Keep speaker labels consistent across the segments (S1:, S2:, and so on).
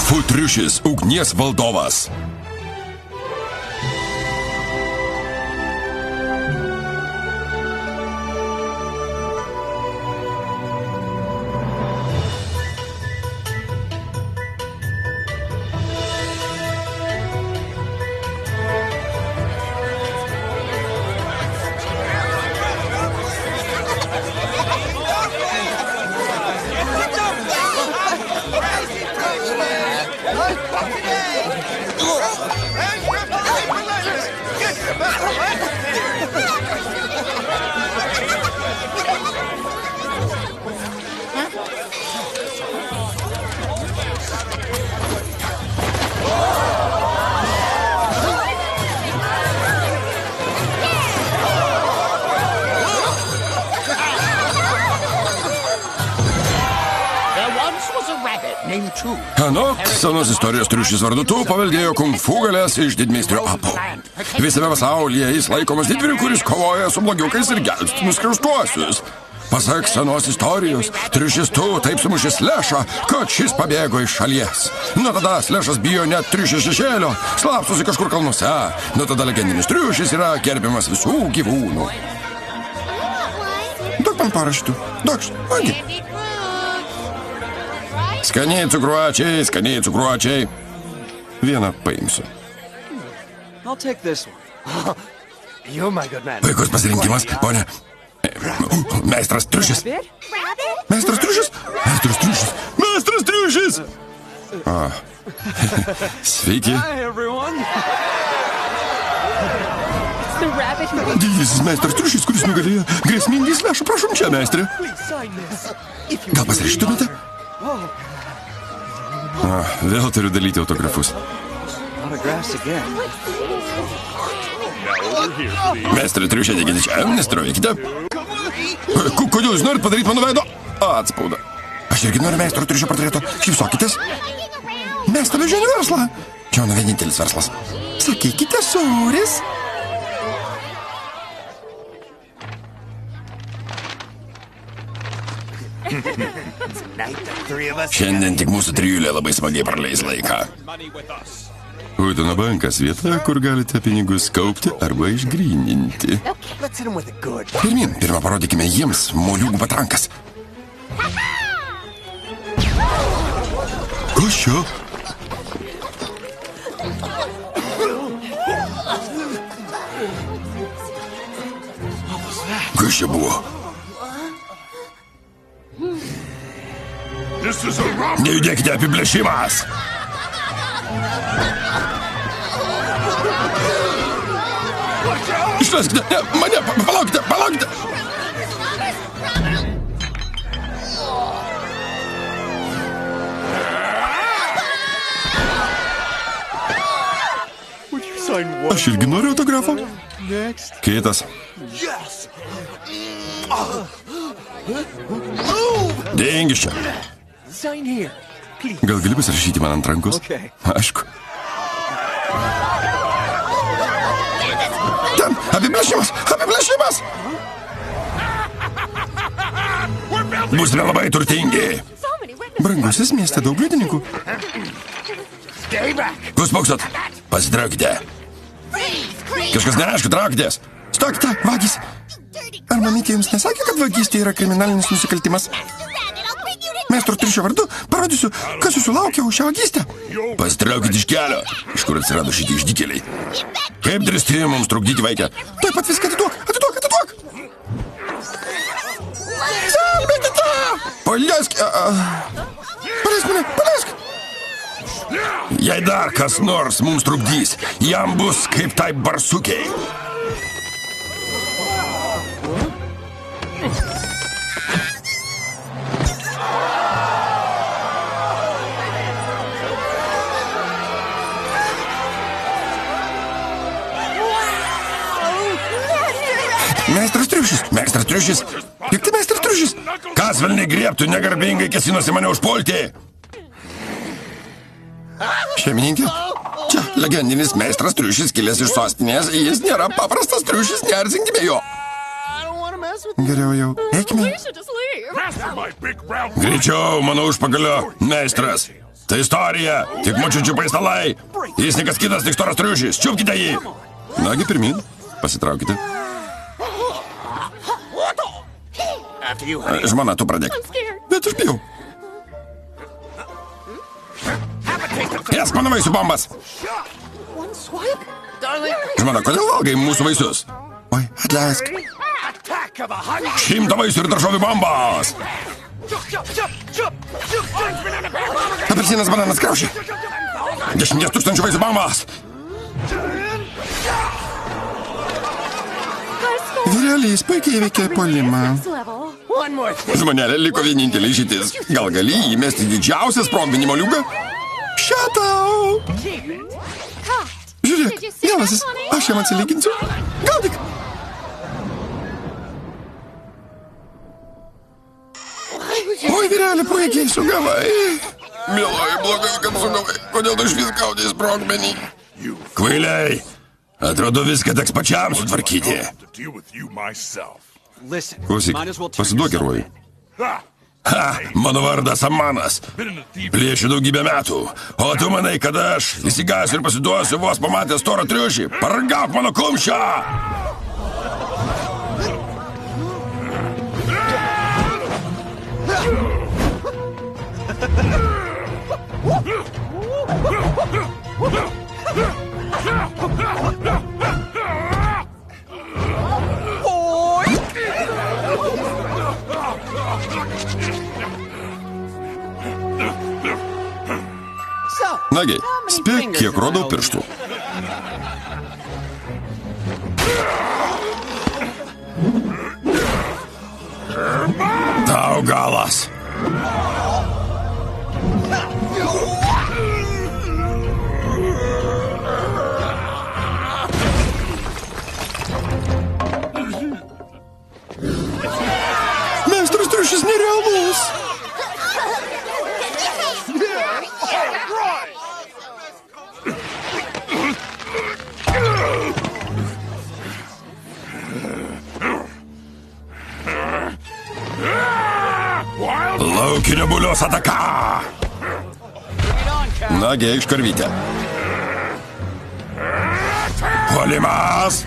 S1: Fu triušis, ugnies valdovas. Anok, senos istorijos triušis vardu Tu paveldėjo kung fu galės iš didmeistrio Apo. Visame pasaulyje jis laikomas didvyriu, kuris kovoja su blogiukais ir gelbsti nuskriaustuosius. Pasak senos istorijos, triušis Tu taip sumušė Slešą, kad šis pabėgo iš šalies. Nuo tada Slešas bijo net triušio šešėlio, slapstosi kažkur kalnuose. Nuo tada legendinis triušis yra gerbiamas visų gyvūnų. Duok man parašytų. Duok, agi. Skaniai cukruočiai. Vieną paimsiu. Puikus pasirinkimas, ponė. Meistras triušis. Sveiki. Didysis meistras triušis, kuris nugalėjo grėsmingį Slešą. Prašom čia, meistrė. Gal pasirašytumėte? Vėl turiu dalyti autografus. Meistrai triušė, ateikite čia, nestrovikite. Kodėl jūs norit padaryti mano veido atspaudą? Aš irgi noriu meistro triušio portreto. Šypsokitės. Mes toliau žiūrėjome verslą. Čia mano vienintelis verslas. Sakykite, sūris. Šiandien tik mūsų trijulė labai smagiai praleis laiką. Uitono bankas vieta, kur galite pinigus kaupti arba išgryninti. Pirmą parodykime jiems moliūgų patrankas. Kas čia? Kas čia buvo? Nejudėkite, apiplėšimas! Išleiskite, ne, mane, palaukite! Aš irgi noriu autografo. Kitas. Dingis čia. Gal gali pasirašyti man ant rankos? Aišku. Ten, apiplėšimas! Būsime labai turtingi. Brangusis, mieste daug liudininkų. Kus spoksot? Pasitraukite. Kažkas neaišku, traukitės. Stokite, vagys. Ar mamytė jums nesakė, kad vagystė yra kriminalinis nusikaltimas? Meistro triušio vardu parodysiu, kas jūsų laukia už šią vagystę. Pasitraukit iš kelio. Iš kur atsirado šitie išdykėliai? Kaip drįsti mums trukdyti vaikę? Tuoj pat viską atiduok! Gelbėkite! Paleisk mane! Jei dar kas nors mums trukdys, jam bus kaip tai barsukiai. Meistras triušis. Juk tai meistras triušis. Kas velniai griebtų, negarbingai kesinosi mane užpulti. Šeimininkė, čia legendinis meistras triušis kilęs iš sostinės. Jis nėra paprastas triušis, neerzinkime jo. Geriau jau, eikime. Greičiau, mano užpagalio, meistras. Tai istorija, tik močiučių paistalai. Jis niekas kitas, tik storas triušis. Čiupkite jį. Nagi, pirmin, pasitraukite. Žmona, tu pradėk. Bet aš bijau. Jas, mano vaisių bombas. Žmona, kodėl valgai mūsų vaisius? Oi, atleisk. 100 vaisių ir daržovių bombos. Apelsinas, bananas, kriaušė. 10 000 vaisių bombos. Vyrelys puikiai įveikė puolimą. Žmonelė, liko vienintelė išeitis. Gal gali įmesti didžiausią sprogdinimo liugą? Šatau! Žiūrėk, mielasis, aš jam atsilyginsiu. Gaudyk! Oi, vyrelė, puikiai sugavai. Mieloji, blogai, kad sugavai. Kodėl tu išvis gaudai sprogmenį? Kvailiai, atrodo viską teks pačiam sutvarkyti. Klausyk, pasiduok herojui. Ha, mano vardas Amanas. Plėšiu daugybę metų. O tu manai, kad aš įsigąsiu ir pasiduosiu vos pamatęs storą triušį? Paragauk mano kumščio! Nagi, spėk, kiek rodau pirštų. Tau galas. Meistras triušis nerealus. Laukinio bulios ataka! Nagi, eikš karvytę. Puolimas!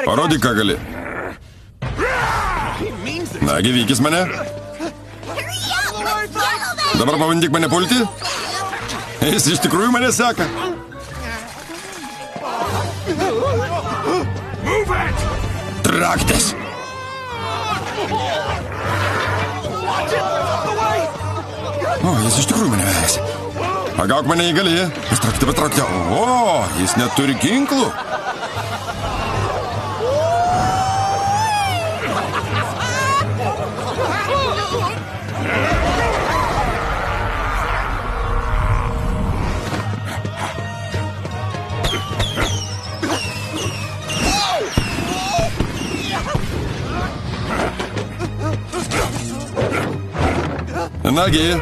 S1: Parodyk, ką gali. Nagi, vykis mane. Dabar pabandyk mane pulti. Jis iš tikrųjų mane seka. Traktis. O, jis iš tikrųjų mane vejasi. Pagauk mane įgali. Pastraukite. O, jis neturi ginklų. Nagi.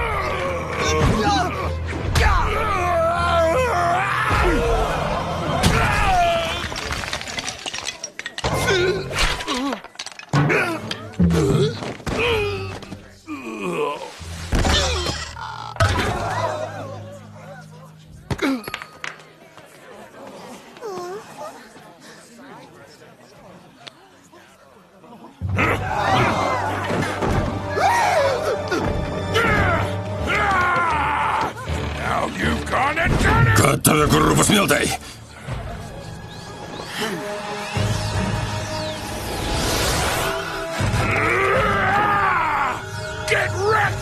S1: Kad tave kurvus miltai.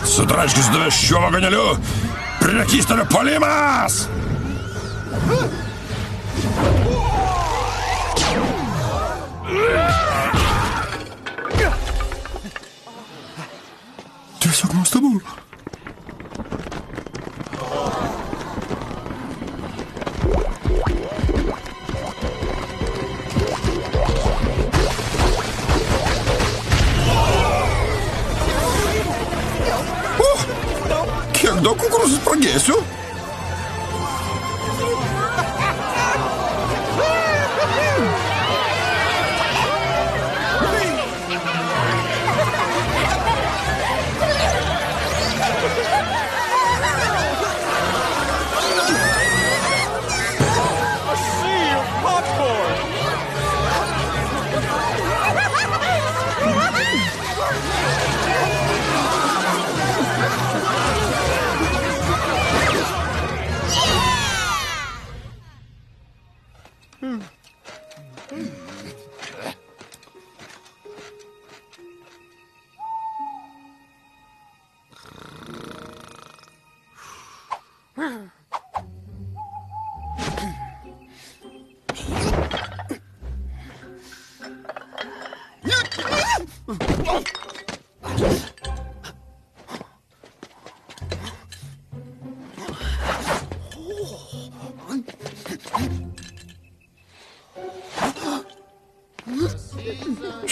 S1: Sutraškysiu tave šiuo vagonėliu. Prekystalio puolimas! Tiesiog nuostabu. Kiek daug kukurūzų spragėsiu?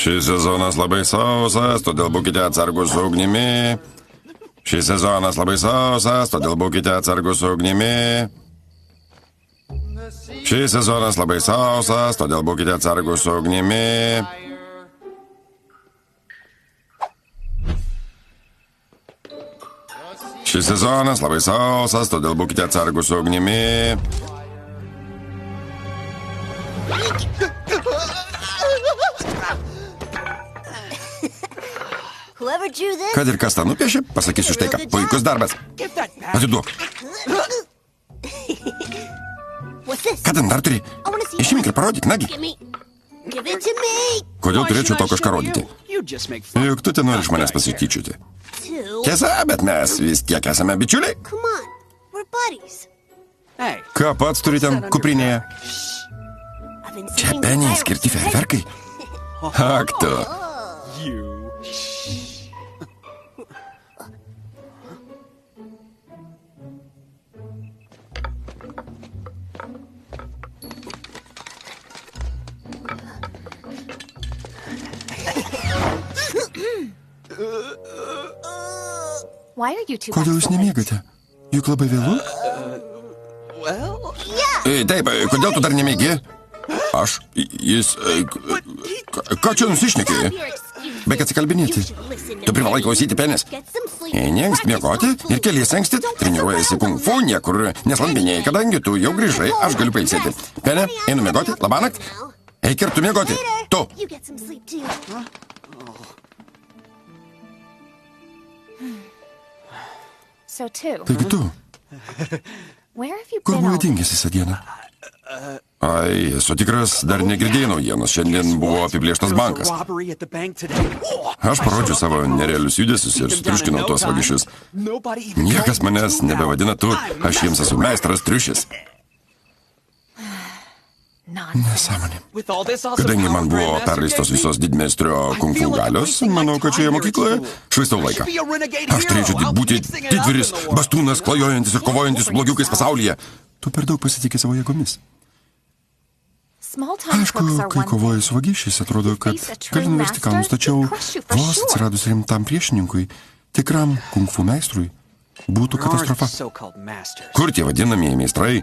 S1: Šis sezonas labai sausas, todėl būkite atsargus su ugnimi. Šis sezonas labai sausas, todėl būkite atsargus su ugnimi. Šis sezonas labai sausas, todėl būkite atsargus su ugnimi. Šis sezonas labai sausas, todėl būkite atsargus su ugnimi. Kad ir kas tą nupiešė, pasakysiu štai ką. Puikus darbas. Atiduok. Ką ten dar turi? Išimk ir parodyk, nagi. Kodėl turėčiau to kažką rodyti? Juk tu ten nori iš manęs pasityčioti. Tiesa, bet mes vis tiek esame bičiuliai. Ką pats turi ten kuprinėje? Čia Penny skirti fejerverkai. Ak tu. Kodėl jūs nemiegate? Juk labai vėlu? Taip, kodėl tu dar nemiegi? Aš, jis... Ką čia nusišnekėjai? Baik atsikalbinėti. Tu privalai klausyti Penės. Neanksti miegoti ir kelies anksti treniruojasi kung fu, niekur neslampinėjai, kadangi tu jau grįžai, aš galiu pailsėti. Penė, einu miegoti, labanakt. Eik ir tu miegoti. Tu. Taigi tu. Kur buvai dingęs visą dieną? Ai, esu tikras, dar negirdėjau naujienos. Šiandien buvo apiplėštas bankas. Aš parodžiu savo nerealius judesius ir sutriuškinau tuos vagišius. Niekas manęs nebevadina tu, aš jiems esu meistras triušis. Nesąmonė. Kadangi man buvo perleistos visos didmeistrio kung fu galios, manau, kad šioje mokykloje švaistau laiką. Aš turėčiau tik būti didvyris, bastūnas, klajojantis ir kovojantis su blogiukais pasaulyje. Tu per daug pasitikė savo jėgomis. Aišku, kai kovoji su vagišiais, atrodo, kad gali nuversti kalnus, tačiau vos atsiradus rimtam priešininkui, tikram kung fu meistrui, būtų katastrofa. Kur tie vadinamieji meistrai?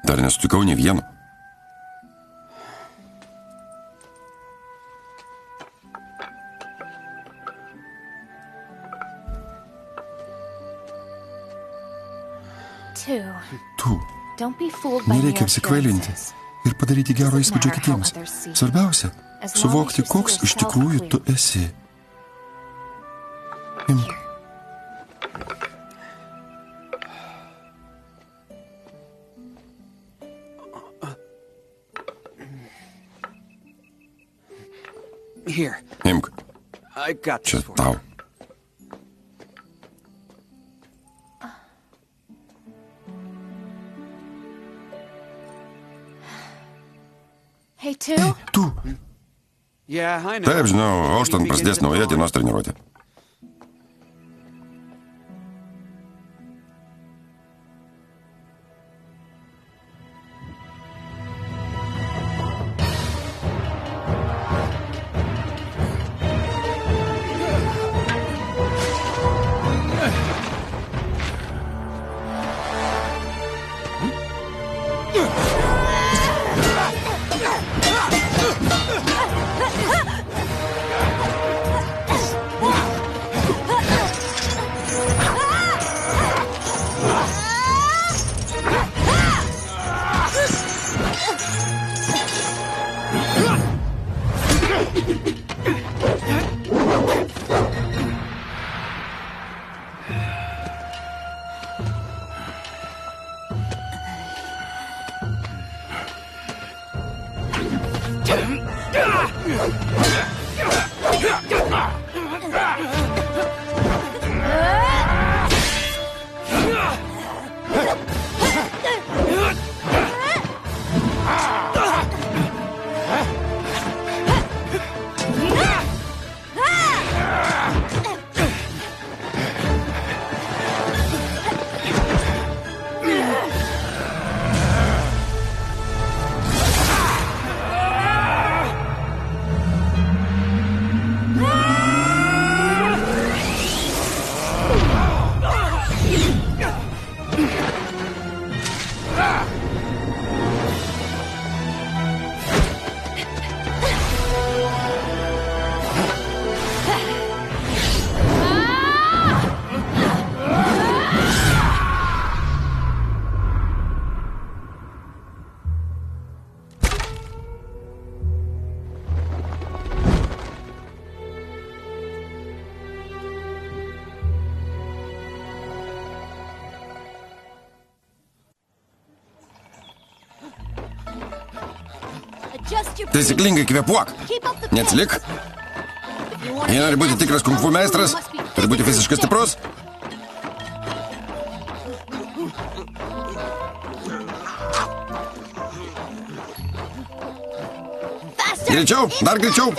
S1: Dar nesutikau nė vieno. Tu. Nereikia apsikvailinti ir padaryti gero įspūdžio kitiems. Svarbiausia, suvokti, koks iš tikrųjų tu esi. Imk. Imk. Čia tau. Tu. Taip, žinau, auštant prasidės nauja dienos treniruotė. Taisyklingai kvėpuok. Neatsilik. Jei nori būti tikras kung fu meistras, turi būti fiziškai stiprus. Greičiau, dar greičiau.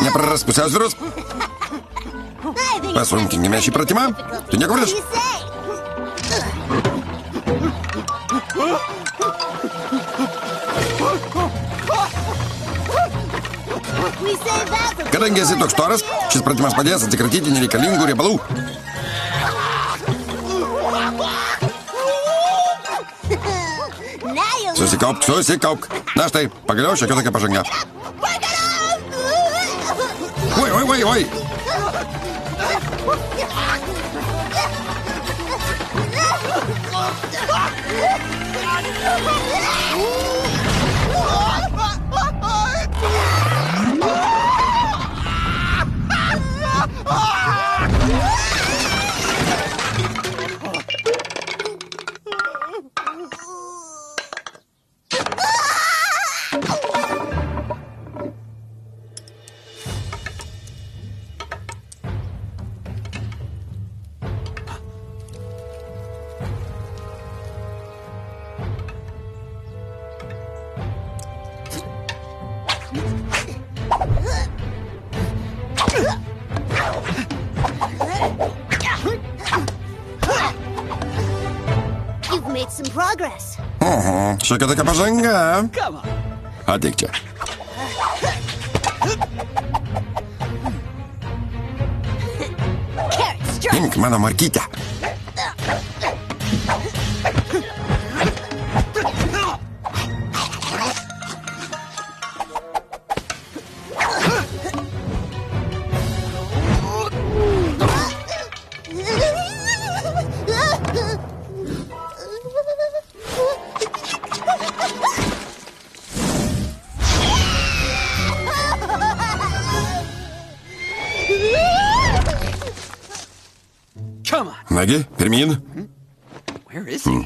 S1: Neprarask pusiausvyros. Pasunkinkime šį pratimą. Tu nieko prieš. Kadangi esi toks storas, šis pratimas padės atsikratyti nereikalingų riebalų. Susikaupk. Na štai, pagaliau šiokia tokia pažanga. Oi. Šiokia tokia pažanga. Ateik čia. Imk mano morkytę. Nagi, pirmyn.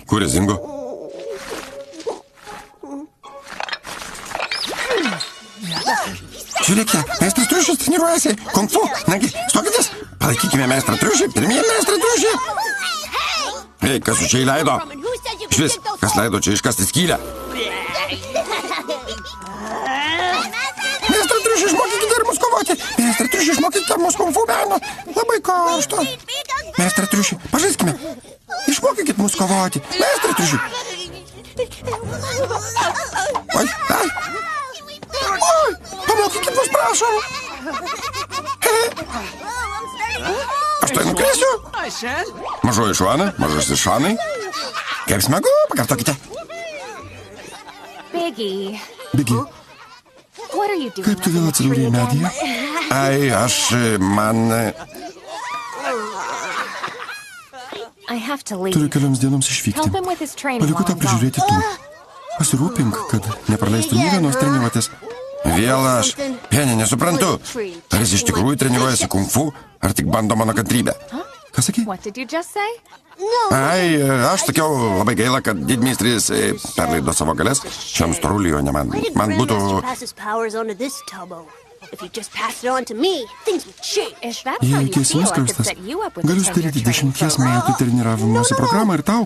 S1: Kur jis dingo? Žiūrėkite, meistras triušis treniruojasi. Kung fu. Nagi, stokitės. Palaikykime meistrą triušį. Pirmyn meistrą triušį. Ei, kas čia įleido? Švis, kas leido čia iškasti skylę? Meistrai triušį, išmokykite ir mus kovoti. Meistrai triušį, išmokykite mus kung fu meno. Labai karšta. Meistrai triušį, pažaiskime. Išmokykit mus kovoti. Meistrai triušį. Oi, pamokykit mus, prašom. Aš tai nukrėsiu. Mažoji šuana, mažasis šanai. Kaip smagu, pakartokite.
S2: Biggie,
S1: Kaip tu vėl atsidūrei medyje? Ai, Turiu kelioms dienoms išvykti. Paliku tą prižiūrėti tu. Pasirūpink, kad nepraleistų nė vienos treniruotės. Vėl aš. Penny, nesuprantu. Ar jis iš tikrųjų treniruojasi kung fu, ar tik bando mano kantrybę? Ką sakei? Ai, aš sakiau, labai gaila, kad didmeistris perleido savo galės šiam storuliui, o ne man. Man būtų... Jei esi nuskriaustas, galiu sudaryti 10 metų treniravimosi programą ir tau...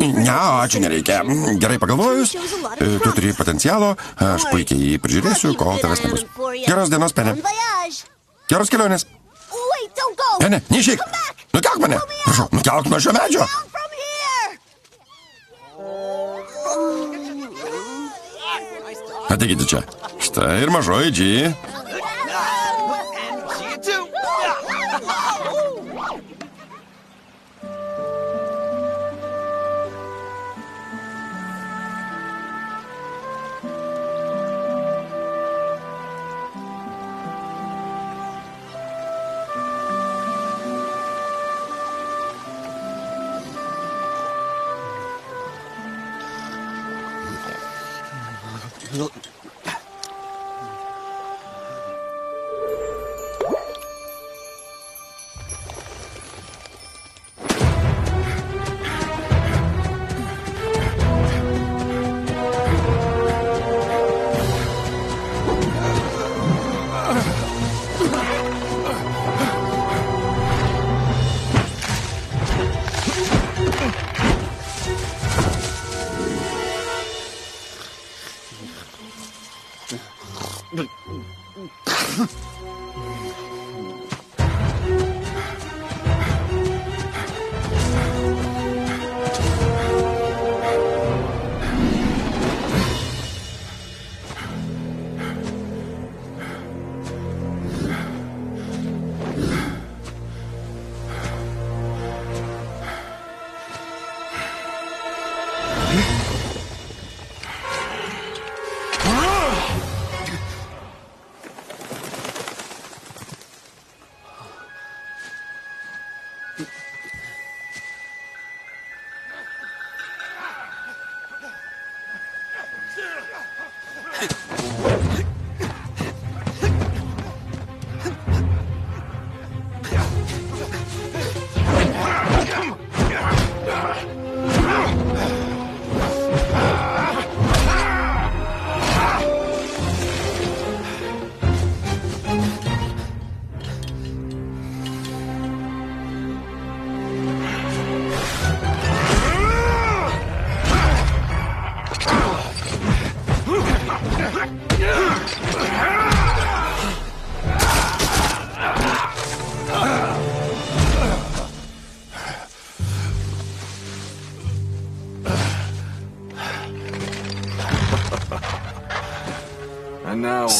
S1: Ne, ačiū, nereikia. Gerai pagalvojus, tu turi potencialo, aš puikiai jį prižiūrėsiu, kol tavęs nebus. Geros dienos, Penny. Geros kelionės. Penny, neišeik. Nukelk mane. Prašau, nukelk nuo šio medžio. Ateikite čia. Štai ir mažoji Dži.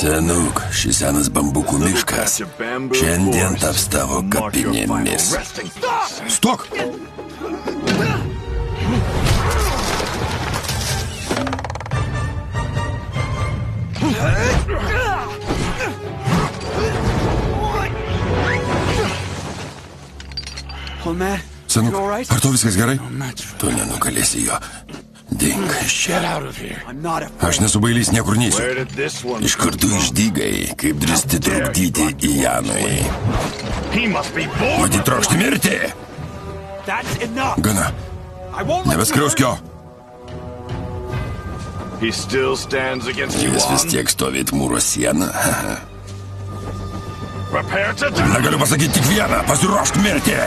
S1: Senuk, šis senas bambukų miškas šiandien taps tavo kapinėmis. Stok! Senuk, ar tau viskas gerai? Tu nenugalėsi jo. Dink iš čia. Aš nesu bailys, niekur neisiu. Iš karto išdygai, kaip drįsti trukdyti į Janui. Matyt trokšti mirti. Gana. Nebeskriausk jo. Jis vis tiek stovi mūro sieną. Negaliu pasakyti tik vieną. Pasiruošk mirti.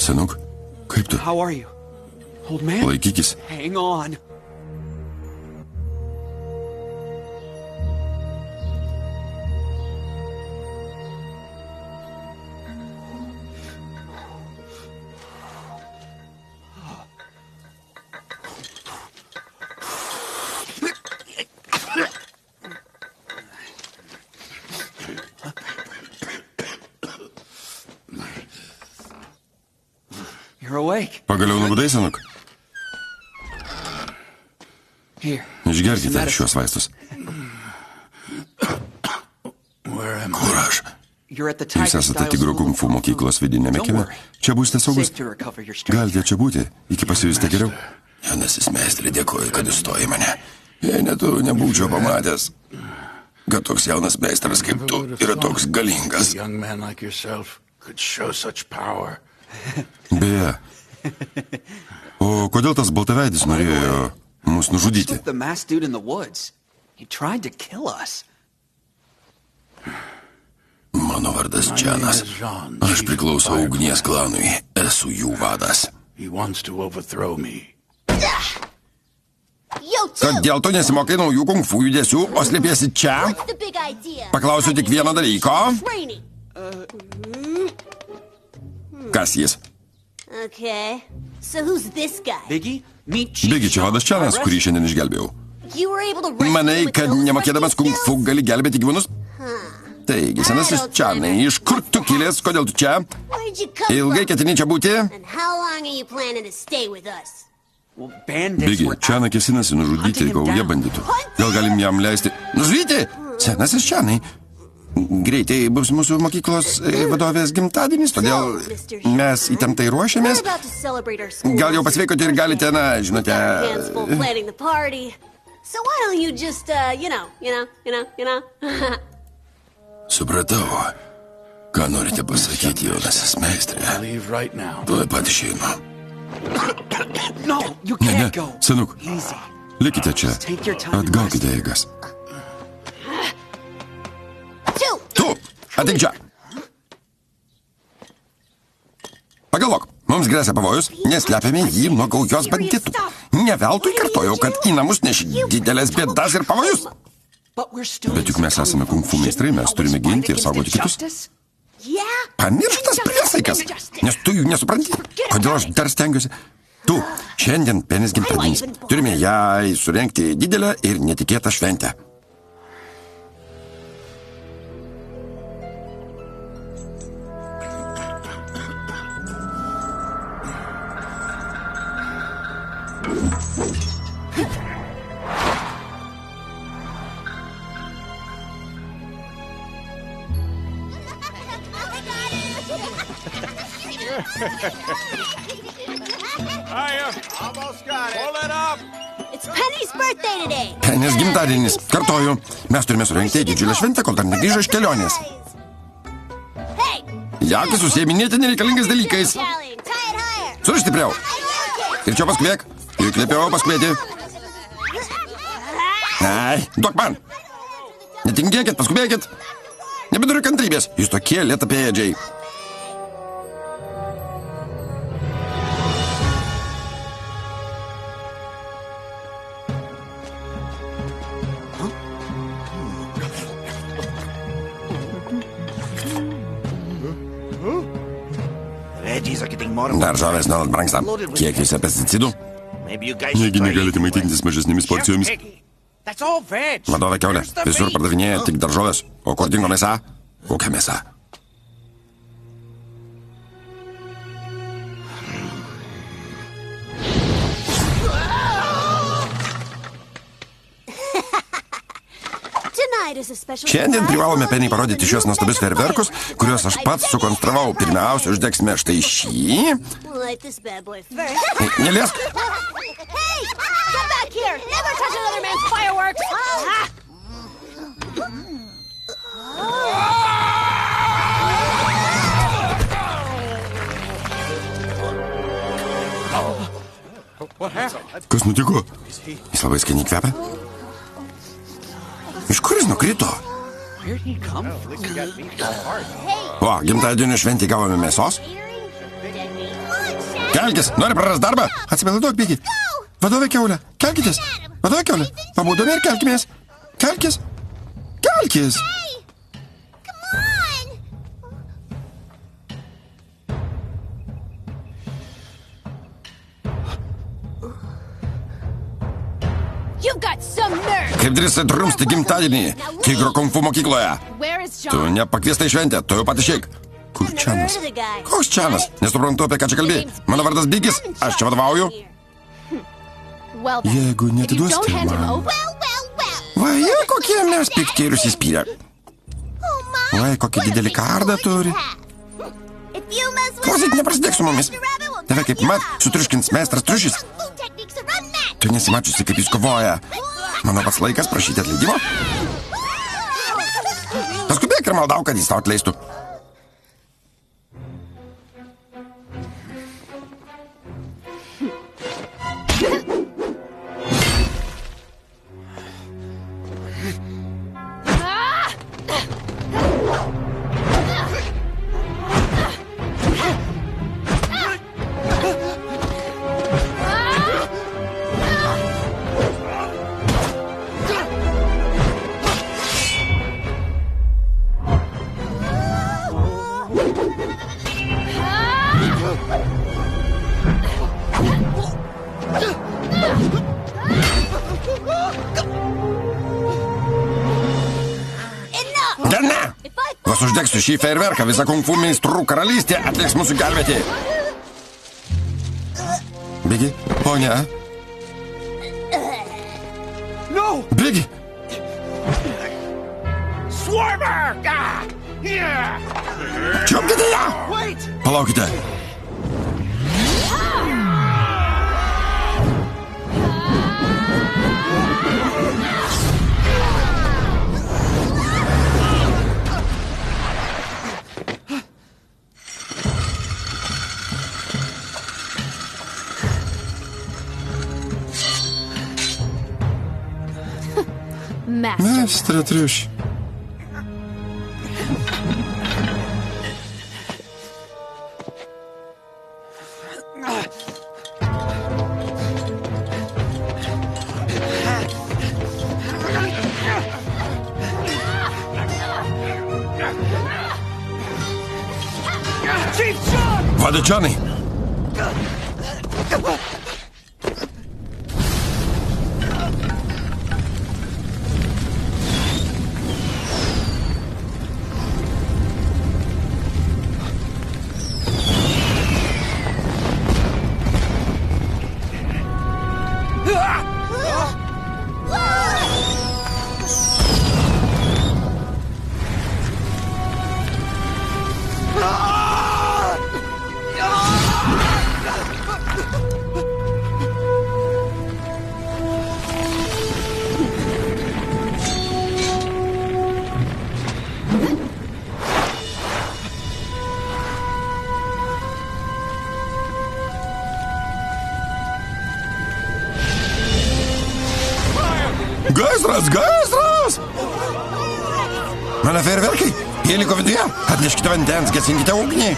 S1: Senuk, kaip tu? Laikykis. Pagaliau nubudai, senuk? Išgerkite šios vaistus. Kur aš? Jūs esate Tigro kung fu mokyklos vidinėme kieme. Čia būsite saugus. Galite čia būti, iki pasijusite geriau. Jaunasis meistrė, dėkoju, kad įstoji mane. Jei ne tu, nebūčiau pamatęs, kad toks jaunas meistras kaip tu yra toks galingas. Beje, o kodėl tas baltaveidis norėjo mus nužudyti? Mano vardas Čanas. Aš priklausau ugnies klanui. Esu jų vadas. Kodėl tu nesimokai naujų kung fu judesių, o slėpiesi čia? Paklausiu tik vieną dalyko. Kas jis? Bigi, čia vadas Čanas, kurį šiandien išgelbėjau. Manai, kad nemokėdamas kung fu gali gelbėti gyvūnus? Taigi, senasis Čanai, iš kur tu kilęs, kodėl tu čia? Ilgai ketini čia būti? Bigi, Čaną kėsinasi nužudyti gauja banditų. Gal galim jam leisti... Nužudyti? Senasis Čanai. Greitai bus mūsų mokyklos vadovės gimtadienis, todėl mes įtemptai ruošiamės. Gal jau pasveikote ir galite, na, žinote... Supratau. Ką norite pasakyti, jaunasis meistrė?
S2: Leave right now.
S1: Tuoj pat išeinu.
S2: No, you
S1: Ne,
S2: can't go.
S1: senuk,
S2: Easy.
S1: likite čia.
S2: Take your time.
S1: Atgaukite jėgas. Tu, ateik čia. Pagalvok, mums grėsia pavojus, nes slepiame jį nuo gaujos banditų. Ne veltui kartojau, kad į namus neši didelės bėdas ir pavojus. Bet juk mes esame kung fu meistrai, mes turime ginti ir saugoti kitus. Pamirštas priesaikas, nes tu jų nesupranti. Kodėl aš dar stengiuosi? Tu, šiandien Penės gimtadienis. Turime jai surengti didelę ir netikėtą šventę.
S3: Almost got it. Pull it up.
S4: It's Penny's birthday today.
S1: Penės gimtadienis. Kartoju, mes turime surengti didžiulę šventę, kol dar negrįžo iš kelionės.
S4: Hey,
S1: Jakis užsiėminėti nereikalingais dalykais.
S4: Charlie, tie it higher.
S1: Suriš stipriau. Ir čia paskubėk. Įkvėpiau paskubėti. Ai, duok man. Netingėkit, paskubėkit. Nebeturiu kantrybės. Jūs tokie lėtapėdžiai.
S3: Veggies are getting more.
S1: Daržovės nuolat brangsta. Kiek jūsų pesticidų?
S3: Maybe you guys
S1: Negi negalite maitintis mažesnėmis porcijomis.
S3: That's all veg.
S1: Vadovė Kiaulė, visur pardavinėja tik daržovės. O kur dingo mėsa? Kokia mėsa?
S4: Tonight is a special
S1: Šiandien
S4: surprise.
S1: privalome Penei parodyti šios nuostabius fejerverkus, kuriuos aš pats sukonstravau. Pirmiausia, uždegsime štai šį.
S4: We'll light this bad boy first.
S1: Neliesk.
S4: Hey, come back here. Never touch another man's fireworks.
S1: Kas nutiko? Jis labai skaniai kvepia. Iš kur jis nukrito?
S2: Where'd he come from?
S1: O, gimtadienio šventį gavome mėsos. Kelkis, nori praras darbą? Atsipalaiduok, bėgi. Vadovė Kiaulė, kelkitės. Vadovė Kiaulė, pabūdome ir kelkimės. Kelkis. Kelkis.
S4: Come on. You've got some nerve.
S1: Kaip drįsai drumsti gimtadienį Tigro kung fu mokykloje?
S4: Where is
S1: Tu
S4: John?
S1: nepakviesta į šventę, tu jau pat išeik. Kur Čianas?
S4: Heard of the guy.
S1: Koks Čianas? Nesuprantu, apie ką čia kalbėjai. Mano vardas Bigis, aš čia vadovauju.
S5: Well, then,
S1: Jeigu
S5: if you
S1: neatiduosite
S5: don't hand him
S1: man.
S5: over,
S1: Vai, kokie mes pikti ir užsispyrę. Vai, kokį didelį kardą turi. Klausyk, neprasidėk su mumis. Tave kaip mat, sutriuškins meistras triušis. Tu nesimačiusi, kaip jis kovoja. Mano pats laikas prašyti atleidimo. Paskubėk ir maldau, kad jis tau atleistų. Gana! Vos uždegsiu šį fejerverką, visa kung fu meistrų karalystė atliks mūsų gelbėti. Bigi, o ne?
S2: No!
S1: Bigi!
S3: Swarmer! Ah! Yeah!
S1: Čiupkite ją!
S2: Wait!
S1: Palaukite. Mestre triuši. Владычаны! Gaisras! Mano fejerverkai, jie liko viduje. Atneškite vandens, gesinkite ugnį.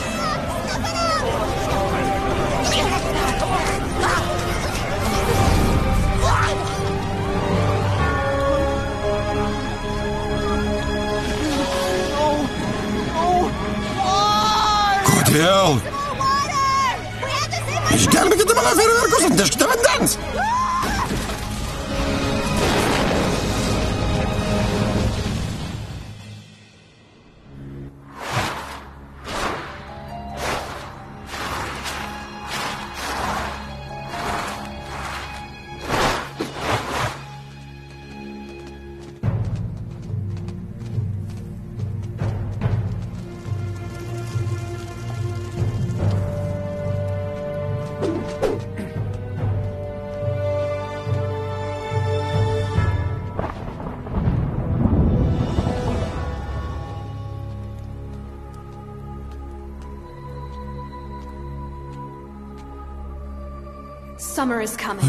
S1: Kodėl? Išgelbėkite mano fejerverkus, atneškite vandens.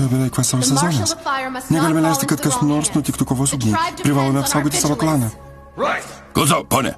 S1: Beveik vasaros sezonas. Negalime leisti, kad kas nors nutiktų kovos ugniai. Privalome apsaugoti savo klaną. Klausau, ponė.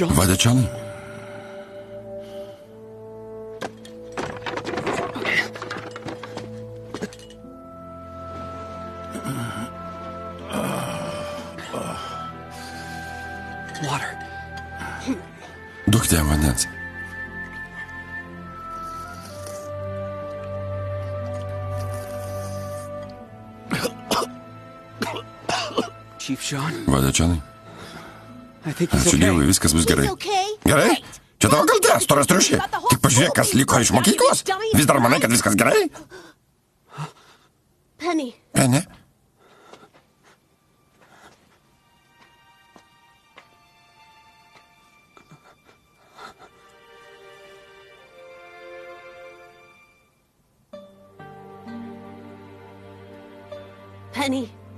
S1: Владычаны. Duokite jam vandens. Vladычаны. Ačiū Dievui, viskas bus gerai. Gerai? Čia tavo kaltė, storas triušė. Tik pažiūrėk, kas liko iš mokyklos. Vis dar manai, kad viskas gerai? Penny.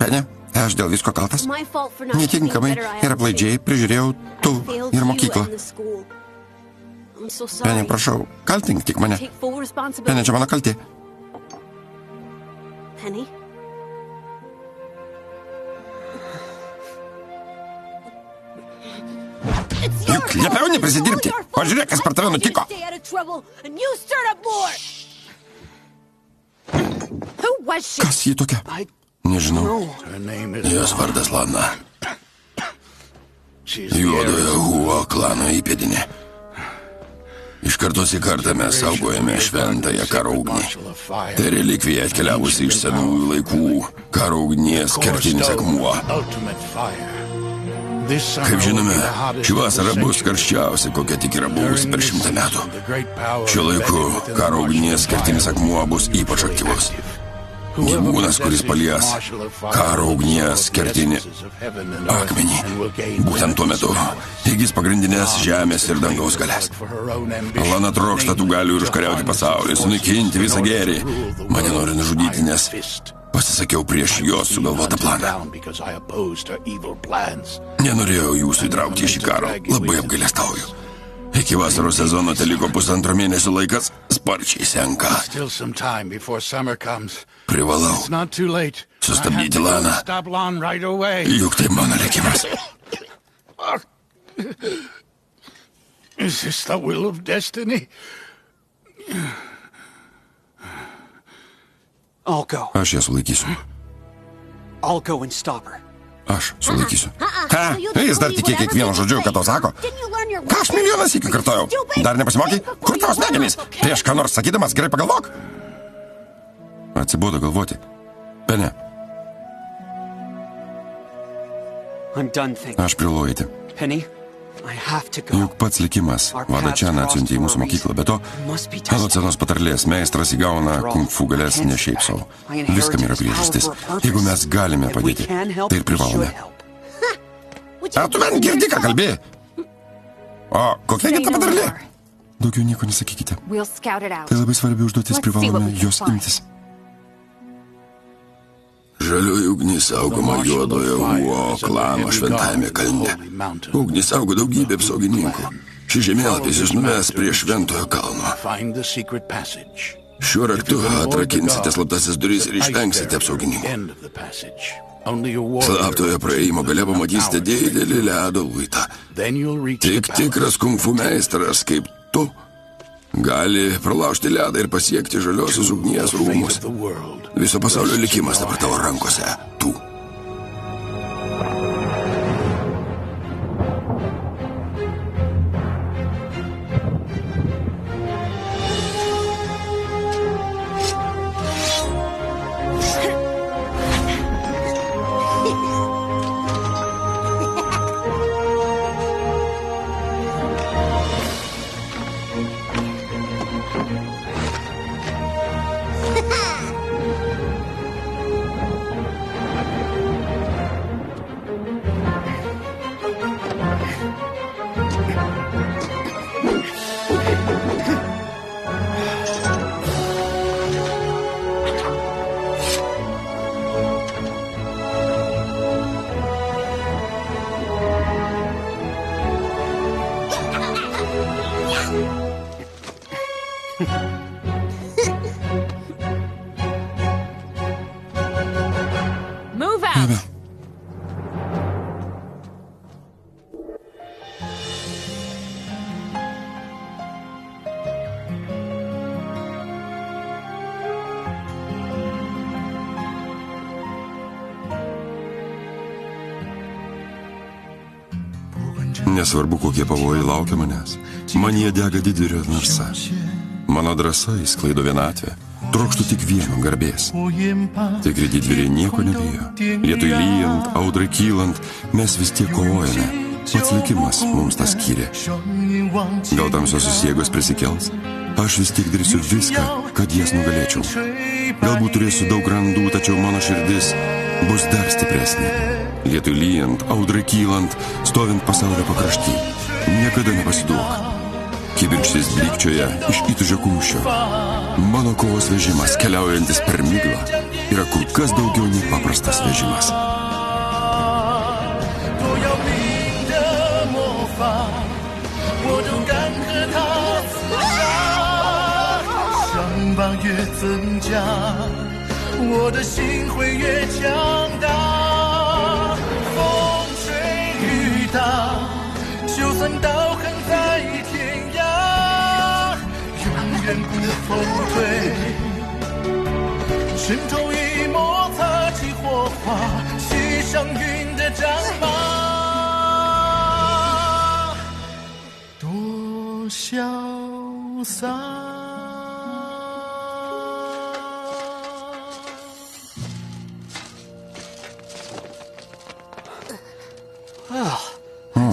S1: Penny, aš dėl visko kaltas. Netinkamai ir aplaidžiai prižiūrėjau tu ir mokyklą. Penny, prašau, kaltink tik mane. Penny, čia mano kaltė. Juk liepiau neprisidirbti. Pažiūrėk, kas per tave nutiko. Kas ji tokia? Nežinau. Jos vardas Lana. Juodojo Huo klano įpėdinė. Iš kartos į kartą mes saugojame šventąją karo ugnį. Tai relikvija atkeliavusi iš senųjų laikų, karo ugnies kertinis akmuo. Kaip žinome, ši vasara bus karščiausia, kokia tik yra buvusi per 100 metų. Šiuo laiku karo ugnies kertinis akmuo bus ypač aktyvus. Gyvūnas, kuris palies karo ugnies kertinį akmenį. Būtent tuo metu įgis pagrindinės žemės ir dangaus galės. Lana trokšta tų galių ir užkariauti pasaulį, sunaikinti visą gėrį. Mane nori nužudyti, nes pasisakiau prieš jos sugalvotą planą. Nenorėjau jūsų įtraukti į šį karą, labai apgailestauju. Iki vasaros sezono teliko 1,5 mėnesio laikas, sparčiai senka. Privalau sustabdyti Laną, juk tai mano likimas.
S6: Is this the will of destiny?
S2: I'll go.
S1: Aš ją sulaikysiu.
S2: I'll go and stop her.
S1: Aš sulaikysiu. Ha, jis dar tikė kiekvieno žodžiu, ką tau sako. Ką aš milijoną sykių kartojau? Dar nepasimokei? Kur tavo smegenys? Prieš ką nors sakydamas, gerai pagalvok. Atsibodo galvoti. Penė. Aš privalau eiti. Juk pats likimas Vadačianą atsiuntė į mūsų mokyklą, bet to anot senos patarlės meistras įgauna kung fu galės ne šiaip savo. Viskam yra priežastis. Jeigu mes galime padėti, tai ir privalome. Ar tu man girdi, ką kalbėjai? O kokia kita patarlė? Daugiau nieko nesakykite. Tai labai svarbi užduotis, privalome jos imtis. Žalioji ugnis saugoma juodojo Uo klano šventajame kalne. Ugnis saugo daugybė apsaugininkų. Šis žemėlapis jūs nuves prie šventojo kalno. Šiuo raktu atrakinsite slaptasis duris ir išvengsite apsaugininkų. Slaptojo praėjimo gale pamatysite didelį ledo luitą. Tik tikras kung fu meistras kaip tu gali pralaužti ledą ir pasiekti žaliosios ugnies rūmus. Viso pasaulio likimas dabar tavo rankose. Tu.
S5: Move out.
S1: Nesvarbu, kokie pavojai laukia manęs. Manyje dega didvyrio narsa. Mano drąsa įsklaido vienatvę. Trokštų tik vieno garbės. Tikri didvyriai nieko nebijo. Lietui lyjant, audrai kylant, mes vis tiek kovojame. Pats likimas mums tą skyrė. Gal tamsiosios jėgos prisikels? Aš vis tiek darysiu viską, kad jas nugalėčiau. Galbūt turėsiu daug randų, tačiau mano širdis bus dar stipresnė. Lietui lyjant, audrai kylant, stovint pasaulio pakrašty. Niekada nepasiduok. Kibirkštis blykčioje iš įtūžio kumščio. Mano kovos vežimas, keliaujantis per miglą, yra kur kas daugiau nei paprastas vežimas.
S6: 拳头一摩擦起火花，袭上云的战马，多想 항상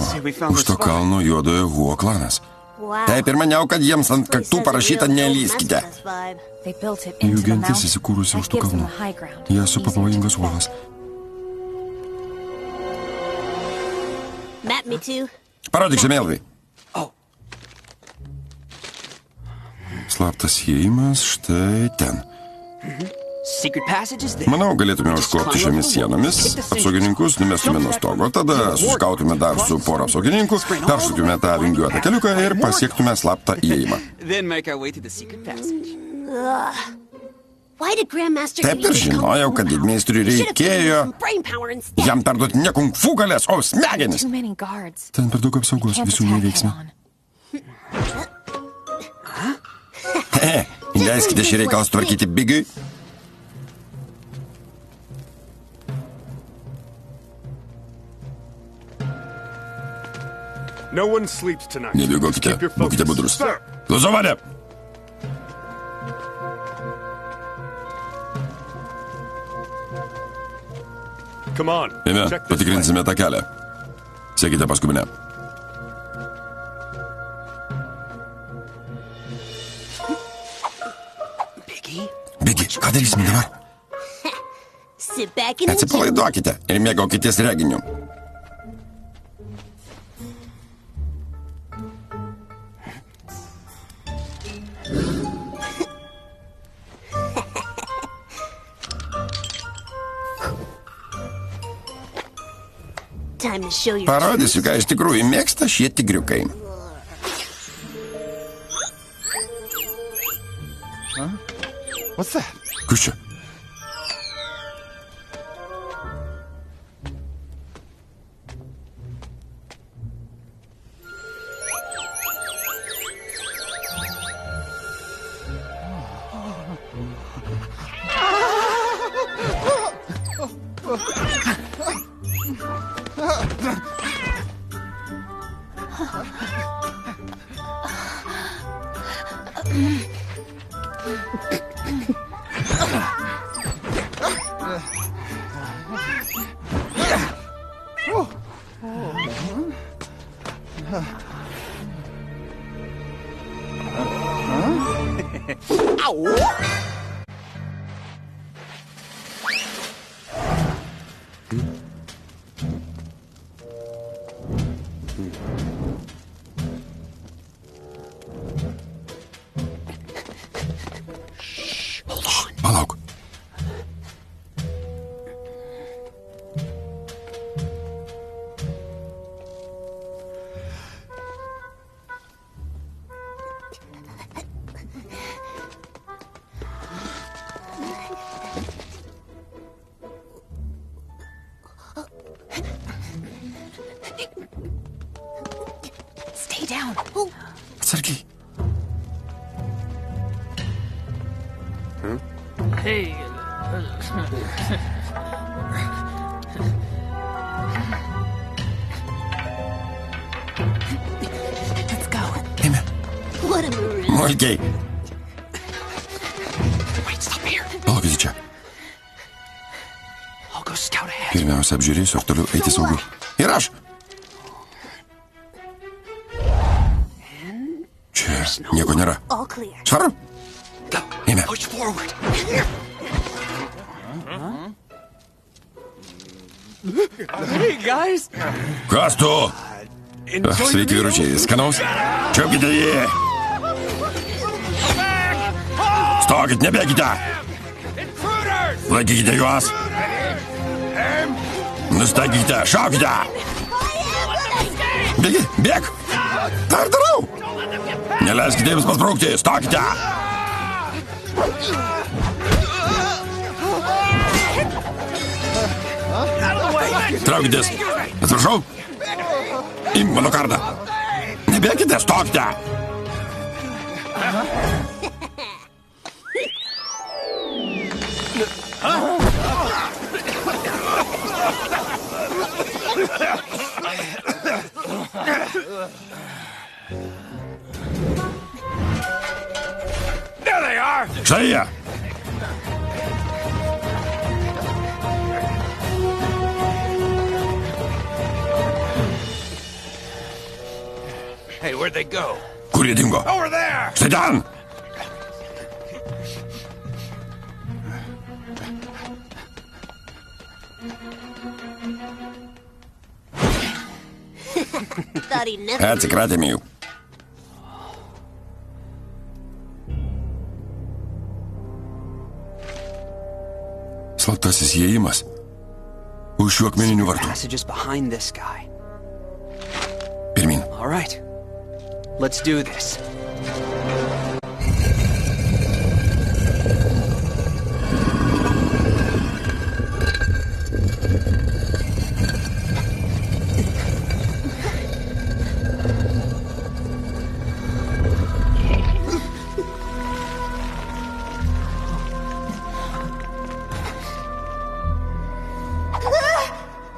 S2: See, we found
S1: Už
S2: the
S1: to
S2: spot.
S1: kalno juodojo Huo klanas.
S4: Wow.
S1: Taip ir maniau, kad jiems ant kaktų parašyta nelyskite.
S5: They built it
S1: Jų
S5: into the
S1: gentis
S5: mountain.
S1: įsikūrusi
S5: That
S1: už tų
S5: gives them
S1: kalnų.
S5: the high ground.
S1: Jie supa pavojingas uolas.
S4: Map me too.
S1: Parodyk žemėlapį.
S2: Oh,
S1: Slaptas įėjimas štai ten.
S2: secret passages there.
S1: Manau, galėtume užkopti šiomis sienomis, apsaugininkus numestume nuo stogo, tada suskautume dar su pora apsaugininkų, peršoktume tą vingiuotą keliuką ir pasiektume slaptą įėjimą.
S2: Then make our way to the secret passage.
S4: Why did Grandmaster
S1: Taip ir žinojau, kad didmeistriui reikėjo
S4: brain power instead?
S1: jam perduoti ne kung fu galės, o smegenis.
S5: Too many guards.
S1: Ten per daug apsaugos,
S5: Can't
S1: visų
S5: attack
S1: neveiksime.
S5: head-on.
S1: Leiskite šį reikalą sutvarkyti Bigiui.
S7: No one sleeps tonight.
S1: Nebėgokite,
S7: Keep your
S1: būkite
S7: focus.
S1: budrus.
S7: Sir.
S1: Klausau mane.
S7: Come on.
S1: Eime,
S7: Check this
S1: patikrinsime tą kelią. Sekite paskui mane.
S2: Biggie?
S1: Bigi, ką darysime dabar?
S4: Sit back and enjoy.
S1: Atsipalaiduokite ir mėgaukitės reginiu.
S4: Time to show your
S1: Parodysiu, ką iš tikrųjų mėgsta šie tigriukai.
S7: What's that?
S1: Kas čia? Palauk.
S5: Stay down.
S1: Atsargiai.
S5: Let's go.
S1: Eime.
S4: what a maroon.
S1: Mulkiai.
S2: Wait, stop here.
S1: Palaukite čia.
S2: I'll go scout ahead.
S1: Pirmiausia, apžiūrėsiu, ar toliau eiti saugu. Ir aš. Čia nieko nėra.
S4: All clear.
S1: Švaru?
S2: Go.
S1: Eime.
S2: Push forward. Hey, guys.
S1: Kas tu? Sveiki, vyručiai. Skanaus? Čiaupkite jį. Stokit, nebėkite. Laikykite juos. Nustatykite, šaukite. Bėgi, bėg. Ką ir darau? Neleiskite jums pasprūkti, stokite. Traukitės. Atsiprašau. Imk mano kardą. Nebėkite, stokite. Štai jie.
S3: Hey, where'd they go?
S1: Kur jie dingo?
S3: Over there!
S1: Štai ten.
S4: Thought he'd never.
S1: Atsikratėme jų. Slaptasis įėjimas. Už šių akmeninių vartų.
S2: Passages behind this guy.
S1: Pirmin.
S2: All right. Let's do this.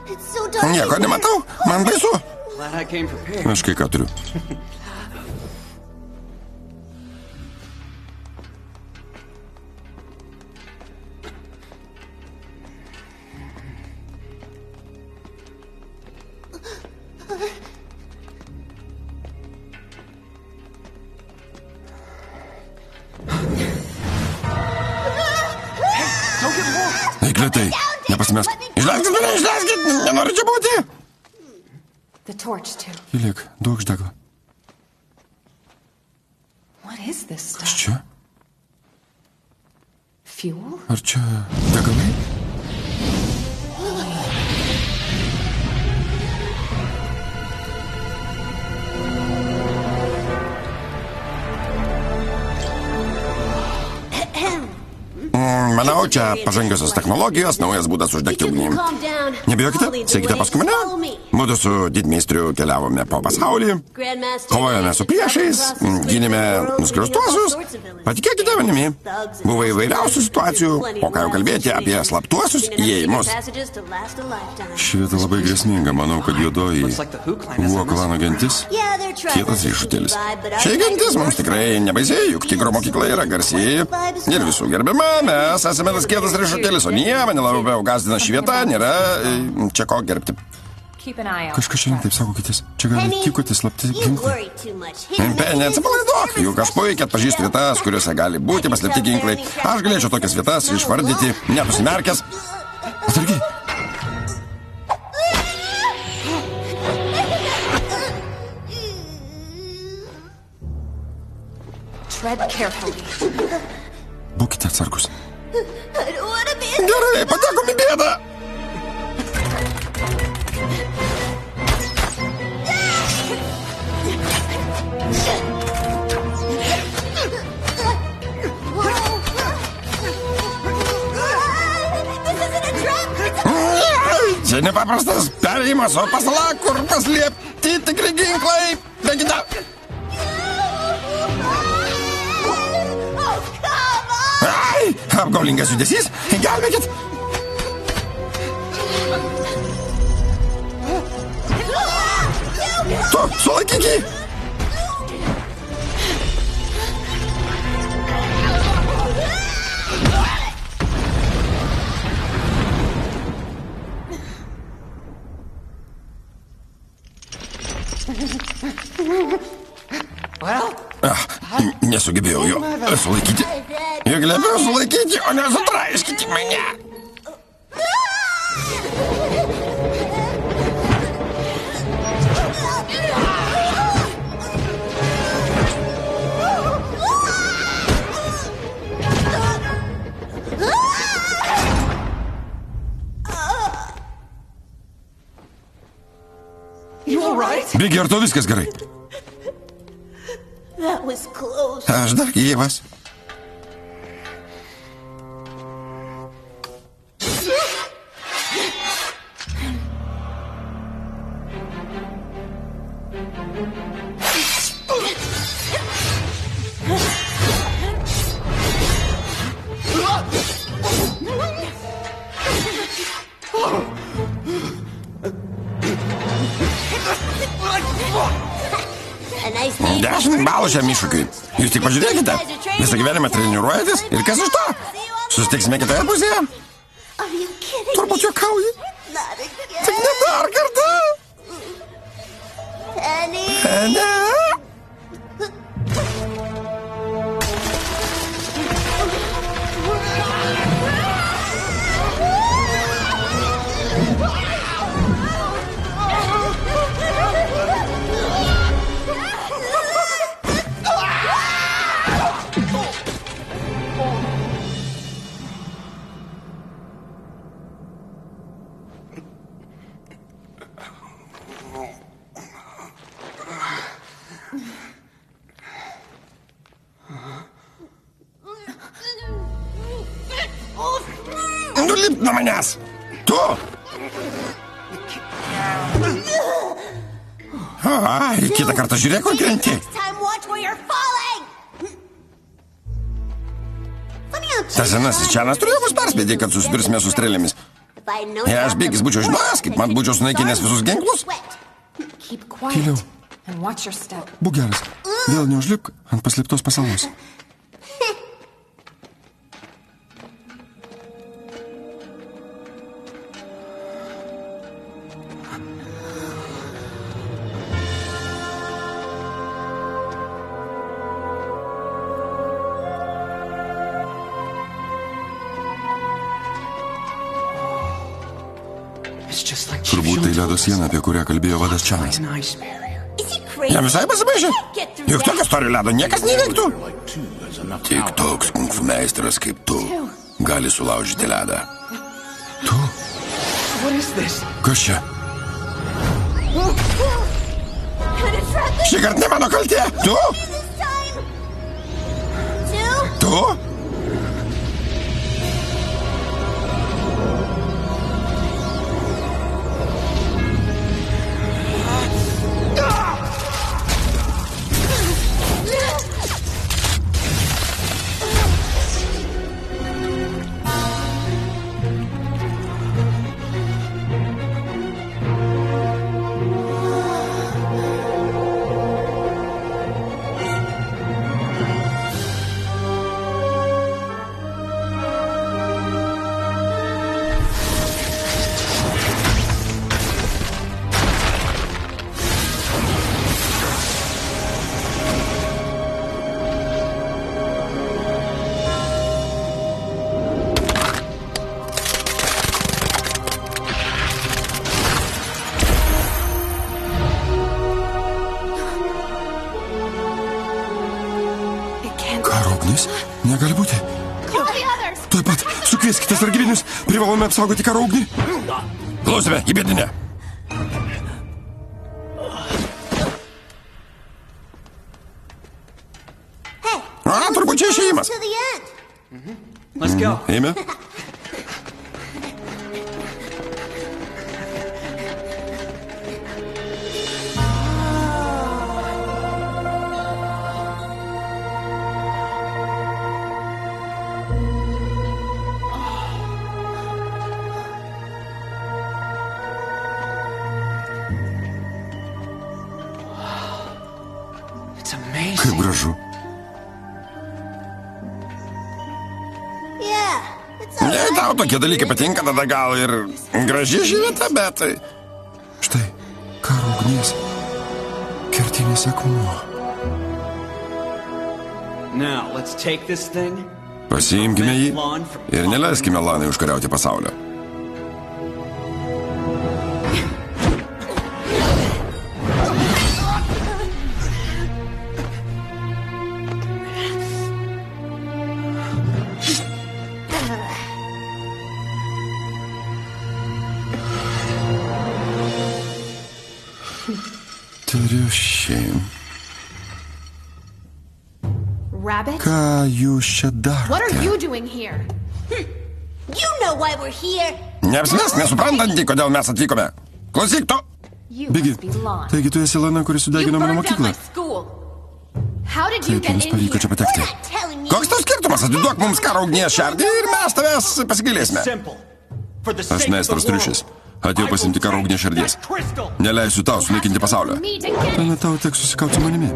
S4: It's so dark.
S1: Nieko nematau. Man baisu.
S2: Glad I came prepared.
S1: Aš kai ką turiu. Eik lėtai. Nepasimesk. Išleiskit mane, išleiskit. Nenoriu čia būti.
S5: The torch, too.
S1: Įlik, duok ždeglą.
S5: What is this
S1: Kas
S5: stuff?
S1: čia?
S5: Fuel?
S1: Ar čia degalai? Manau, čia pažangiosios technologijos, naujas būdas uždegti ugnį.
S4: Calm down.
S1: Nebijokite,
S4: I'll lead the
S1: sekite
S4: way.
S1: paskui mane.
S4: Follow me.
S1: Mudu su didmeistriu keliavome po pasaulį,
S4: Grandmaster
S1: kovojame su priešais, gynėme nuskriaustuosius. Patikėkite manimi, buvo įvairiausių situacijų, o ką jau kalbėti apie slaptuosius įėjimus. Ši vieta labai grėsminga, manau, kad juodoji
S2: Looks like the Who clan is
S1: buvo
S2: in this.
S1: klano gentis. Kietas riešutėlis. Ši gentis mums tikrai nebaisiai, juk tigro mokykla yra garsiai ir visų gerbima. Mes esame tas kietas riešutėlis, o nie, mane labiau gazdina ši vieta, nėra čia ko gerbti.
S5: Keep an eye out.
S1: Kažkas šiandien taip sako kitis. Čia gali tykoti slapti ginklai. Penė, atsipalaiduok, juk aš puikiai atpažįstu vietas, kuriuose gali būti paslėpti ginklai. Aš galėčiau tokias vietas išvardyti, nesusimerkęs. Atsargiai.
S5: Tread carefully.
S1: Būkite atsargus. Gerai, patekom į bėdą. Čia nepaprastas perėjimas, o pasala, kur paslėpti tikri ginklai. Bėkite. Ai, apgaulingas judesys. Gelbėkit. Tu, sulaikyk jį. Nesugebėjau jo sulaikyti. Juk liepiau sulaikyti, o ne sutraiškyti mane. Bėgi, ar to viskas gerai? Aš dar gyvas. 10 balų šiam iššūkiui. Jūs tik pažiūrėkite. Visą gyvenimą treniruojatės ir kas iš to? Susitiksime kitoje pusėje. Turbūt juokauji. Tik ne dar kartą. Ne. Nulipk nuo manęs. Tu. Ai, kitą kartą žiūrėk, kur krenti. Tas senasis čianas turėjo mus perspėti, kad susidursime su strėlėmis. Jei aš Bigis būčiau žinojęs, kaip man būčiau sunaikinęs visus ginklus. Tyliau. Būk geras. Vėl neužlipk ant paslėptos pasalos. Turbūt tai ledo siena, apie kurią kalbėjo vadas Čianas. Jam visai pasimaišė? Juk tokio storio ledo niekas neveiktų. Tik toks kungfu meistras kaip tu gali sulaužyti ledą. Tu? Kas čia? Šįkart ne mano kaltė. Tu? Tu? Negali būti. Tuoj pat, sukvieskite sargybinius. Privalome apsaugoti karo ugnį. Klausime, į bėdinę. Turbūt čia išėjimas. Eime. Kaip gražu. Jei tau tokie dalykai patinka, tada gal ir graži ši vieta, bet... Štai, karo ugnies kertinis akmuo. Pasiimkime jį ir neleiskime Lanai užkariauti pasaulio. Triušiai. Ką jūs čia darote? Neapsimest, nesuprantantį, kodėl mes atvykome. Klausyk tu. Bigi, taigi tu esi Lana, kuris sudegino mano mokyklą. Kaip jums pavyko čia patekti? Koks tau skirtumas? Atiduok mums karo ugnies šerdį ir mes tavęs pasigailėsime. Aš meistras Triušis. Atėjau pasimti karo ugnės širdies. Neleisiu tau sunaikinti pasaulio. Tuomet tau teks susikauti su manimi.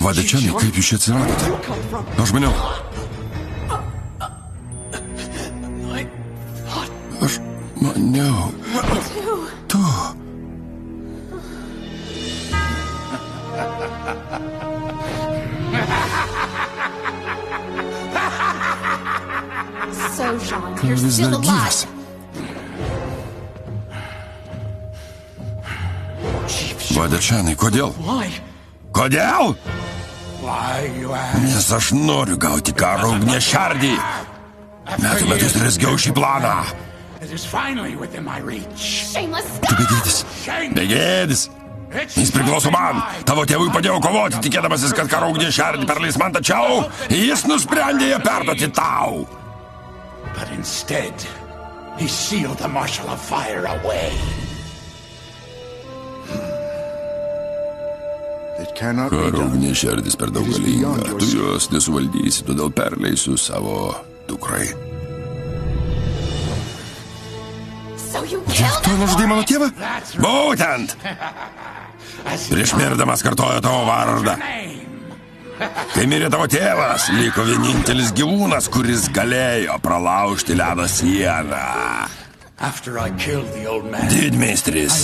S1: Vadečianai, kaip jūs čia atsiradote? Aš maniau. Aš maniau. Tu.
S5: So, Jean, you're
S1: Vis
S5: still
S1: dar
S5: alive.
S1: gyvas. Vadečianai, kodėl? Kodėl? Nes aš noriu gauti karo ugnės šerdį. Metų metus rezgiau šį planą. Tu begėdis. Begėdis. Jis priklauso man. Tavo tėvui padėjau kovoti, tikėdamasis, kad karo ugnės šerdį perleis man, tačiau jis nusprendė ją perduoti tau.
S3: But instead, he sealed the Marshal of Fire away.
S1: Karo ugnės šerdis per daug galinga. Tu jos nesuvaldysi, todėl perleisiu savo dukrai. Dėl to nužudai mano tėvą? Būtent! Prieš mirdamas kartojo tavo vardą. Kai mirė tavo tėvas, liko vienintelis gyvūnas, kuris galėjo pralaužti ledo sieną. Didmeistris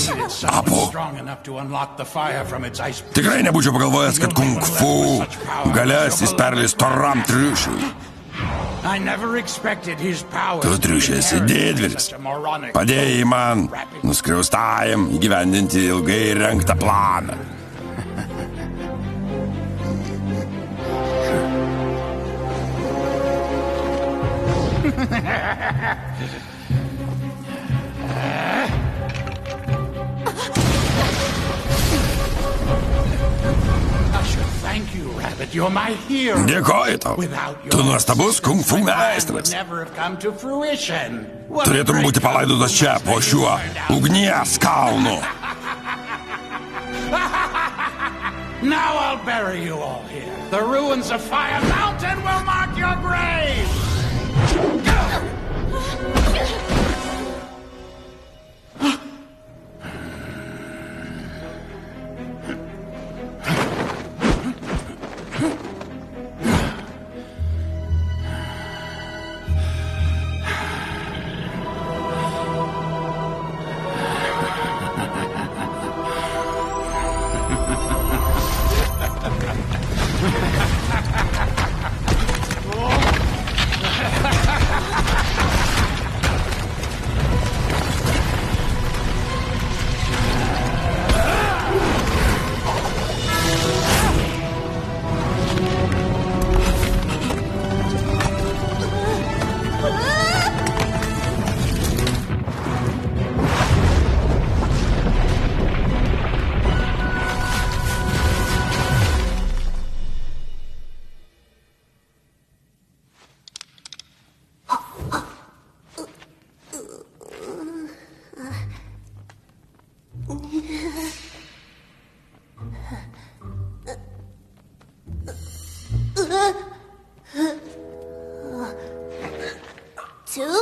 S1: Apu. Tikrai nebūčiau pagalvojęs, kad kung fu galės jis perleis toram triušiui. Tu triušiai esi didvyris. Padėjai man, nuskriaustajam, įgyvendinti ilgai rengtą planą. Dėkoju tau. Tu nuostabus kung fu meistras. Turėtum būti palaidotas čia, po šiuo ugnies kalnu.
S3: Now I'll bury you all here. The ruins of Fire Mountain will mark your grave.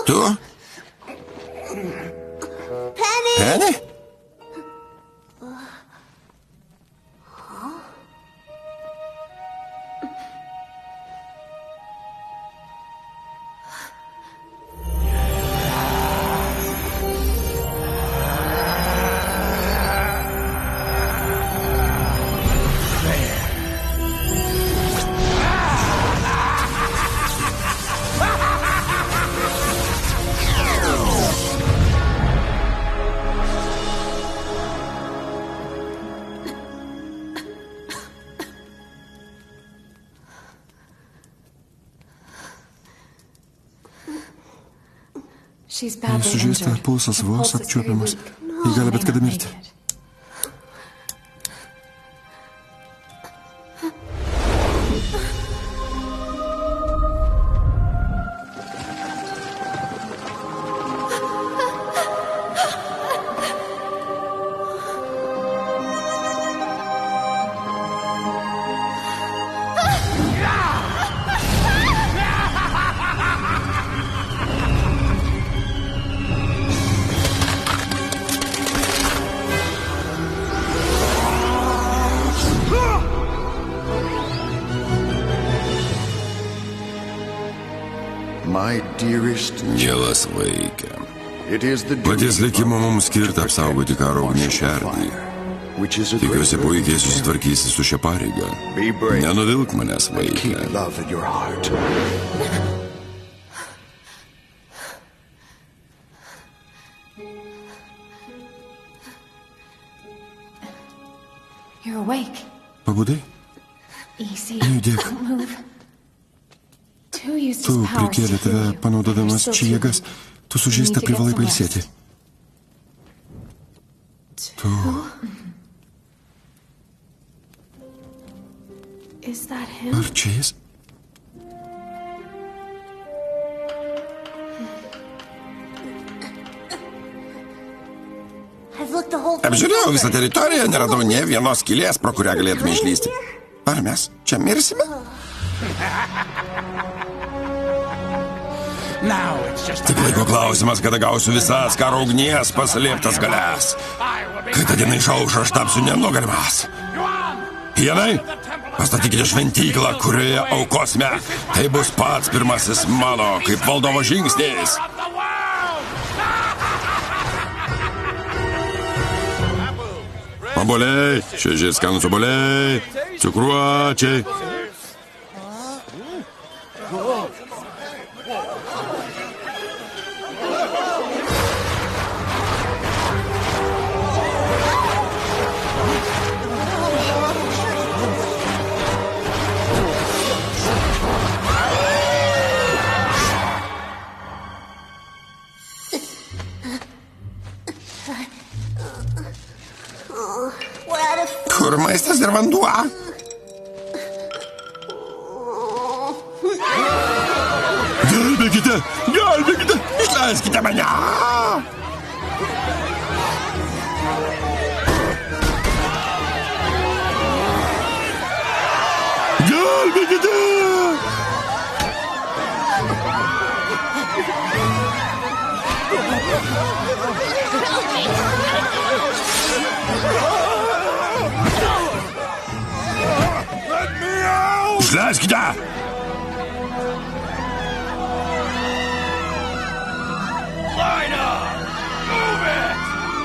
S1: Tu?
S5: She's
S1: Jei
S5: badly
S1: sužeista,
S5: injured.
S1: pulsas
S5: Her
S1: vos
S5: pulse is very
S1: apčiuopiamas.
S5: weak.
S1: Ji gali bet
S5: May
S1: kada
S5: not
S1: mirti.
S5: make it.
S8: My dearest,
S1: Mielas vaikė.
S8: it is the
S1: Paties likimo mums skirta apsaugoti karo ugnies šerdį.
S8: which is a
S1: Tikiuosi
S8: great
S1: puikiai susitvarkysi su šia pareiga.
S8: Be brave.
S1: Nenuvilk manęs, vaikė.
S8: Keep love in your heart.
S5: You're awake.
S1: Pabudai?
S5: Easy.
S1: Nejudėk.
S5: Don't move. Two used
S1: Tu
S5: his powers to
S1: prikėlė tave,
S5: heal you.
S1: panaudodamas
S5: You're
S1: čia
S5: still
S1: jėgas.
S5: too
S1: Tu sužeista,
S5: You need to get
S1: privalai
S5: some
S1: pailsėti.
S5: rest.
S1: Tu.
S4: Is that him?
S1: Ar čia jis?
S4: I've looked the whole thing
S1: Apžiūrėjau visą
S4: over.
S1: teritoriją, neradau nė vienos skylės, pro kurią galėtume išlysti. Ar mes čia mirsime?
S3: Now it's just
S1: Tik laiko klausimas, kada gausiu visas karo ugnies paslėptas galias. Kai ta diena išauš, aš tapsiu nenugalimas. Hienai, pastatykite šventyklą, kurioje aukosime. Tai bus pats pirmasis mano, kaip valdovo žingsnis. Obuoliai, šviežiai skanūs obuoliai, cukruočiai.
S4: We're out of
S1: Kur maistas ir vanduo? Gelbėkite! Gelbėkite! Išleiskite mane! Gelbėkite! Išleiskite!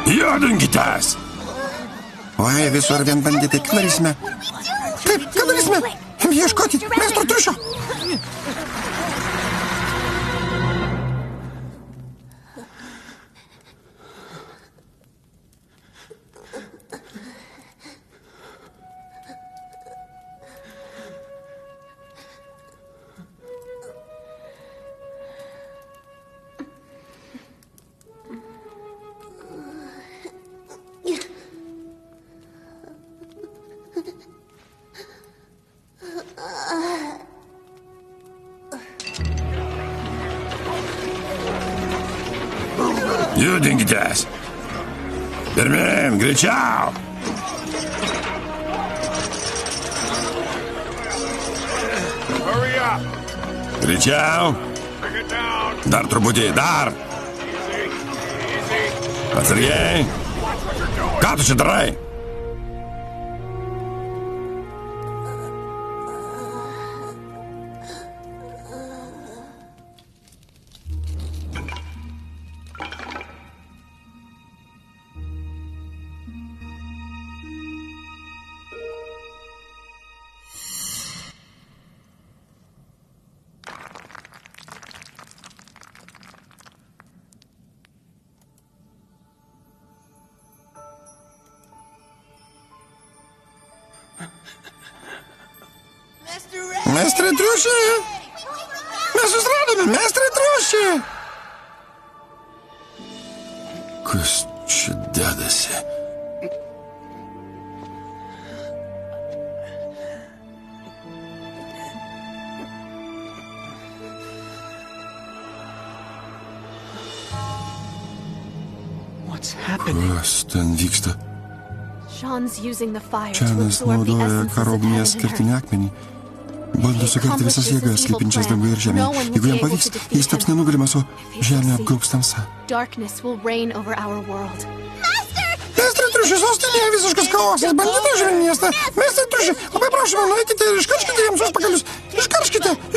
S1: Judinkitės! Oi, visur vien banditai, ką darysime? Kaip, ką darysime? Ieškoti meistro triušio! Judinkitės! Pirmyn, greičiau!
S7: Hurry up!
S1: Greičiau!
S7: Bring it down!
S1: Dar truputį, dar!
S7: Easy!
S1: Atsargiai!
S7: Watch what you're doing!
S1: Ką tu čia darai? Mestre triušį! Mes jūs radome, mestre triušį! Kas čia dedasi?
S2: What's happening?
S1: Kas ten vyksta?
S4: Sean's using the fire to
S1: Čianas
S4: absorb the
S1: naudoja
S4: essences
S1: karo
S4: of
S1: ugnies
S4: heaven in
S1: kertinį
S4: her.
S1: akmenį. Bando sukelti visas jėgas, slypinčias danguje ir žemėje. Jeigu jam pavyks, jis taps nenugalimas, o žemė apgaubs tamsa.
S4: Darkness will reign over our world.
S1: Mestre Triuši, sostinėje visiškas chaosas, banditai užėmė miestą. Mestre Triuši, labai prašome, nueikite ir iškarškite jiems užpakalius.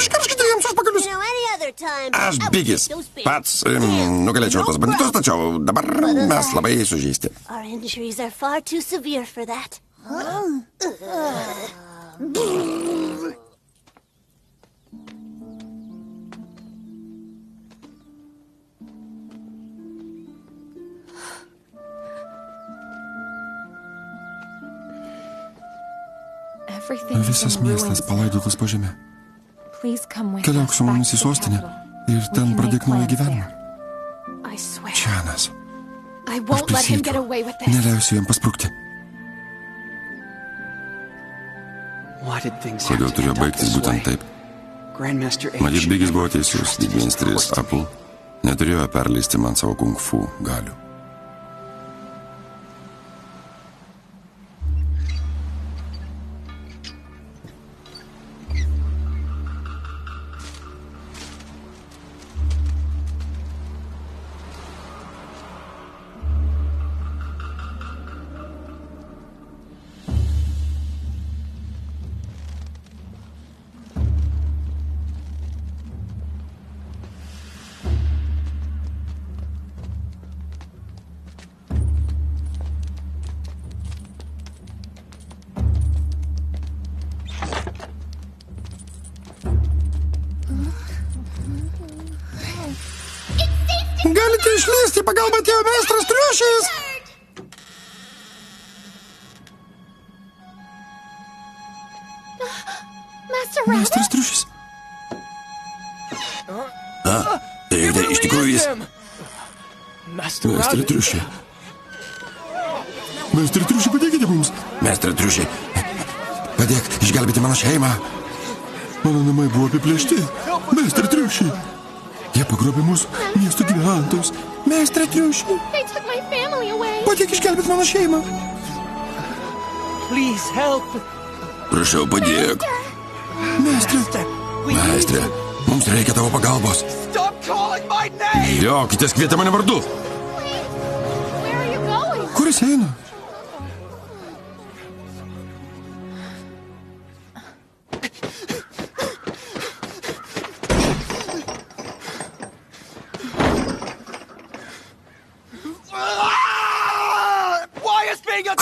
S1: Iškarškite jiems užpakalius. Aš Bigis, pats nugalėčiau tos banditus, tačiau dabar mes labai sužeisti.
S4: Our injuries are far too severe for that.
S1: Visas miestas palaidotas po žemę. Keliauk su mumis į sostinę ir ten pradėk naują gyvenimą. Čianas, aš prisiekiu, neleisiu jam pasprukti. Kodėl turėjo baigtis būtent taip? Matyt, Bigis buvo teisus, didmeisteris Apu neturėjo perleisti man savo kung fu galių. Galite išleisti, pagalba atėjo meistras Triušis. Meistras Triušis. Tai iš tikrųjų jis. Meistre Triuši. Meistre Triuši, padėkite mums. Meistre Triuši, padėk išgelbėti mano šeimą. Mano namai buvo apiplėšti. Meistre Triuši. Jie pagrobė mūsų miesto gyventojus. Meistre Triuši. Padėk išgelbėti mano šeimą. Prašau, padėk. Meistre, mums reikia tavo pagalbos. Liokitės, kvietė mane vardu. Kur jis eina?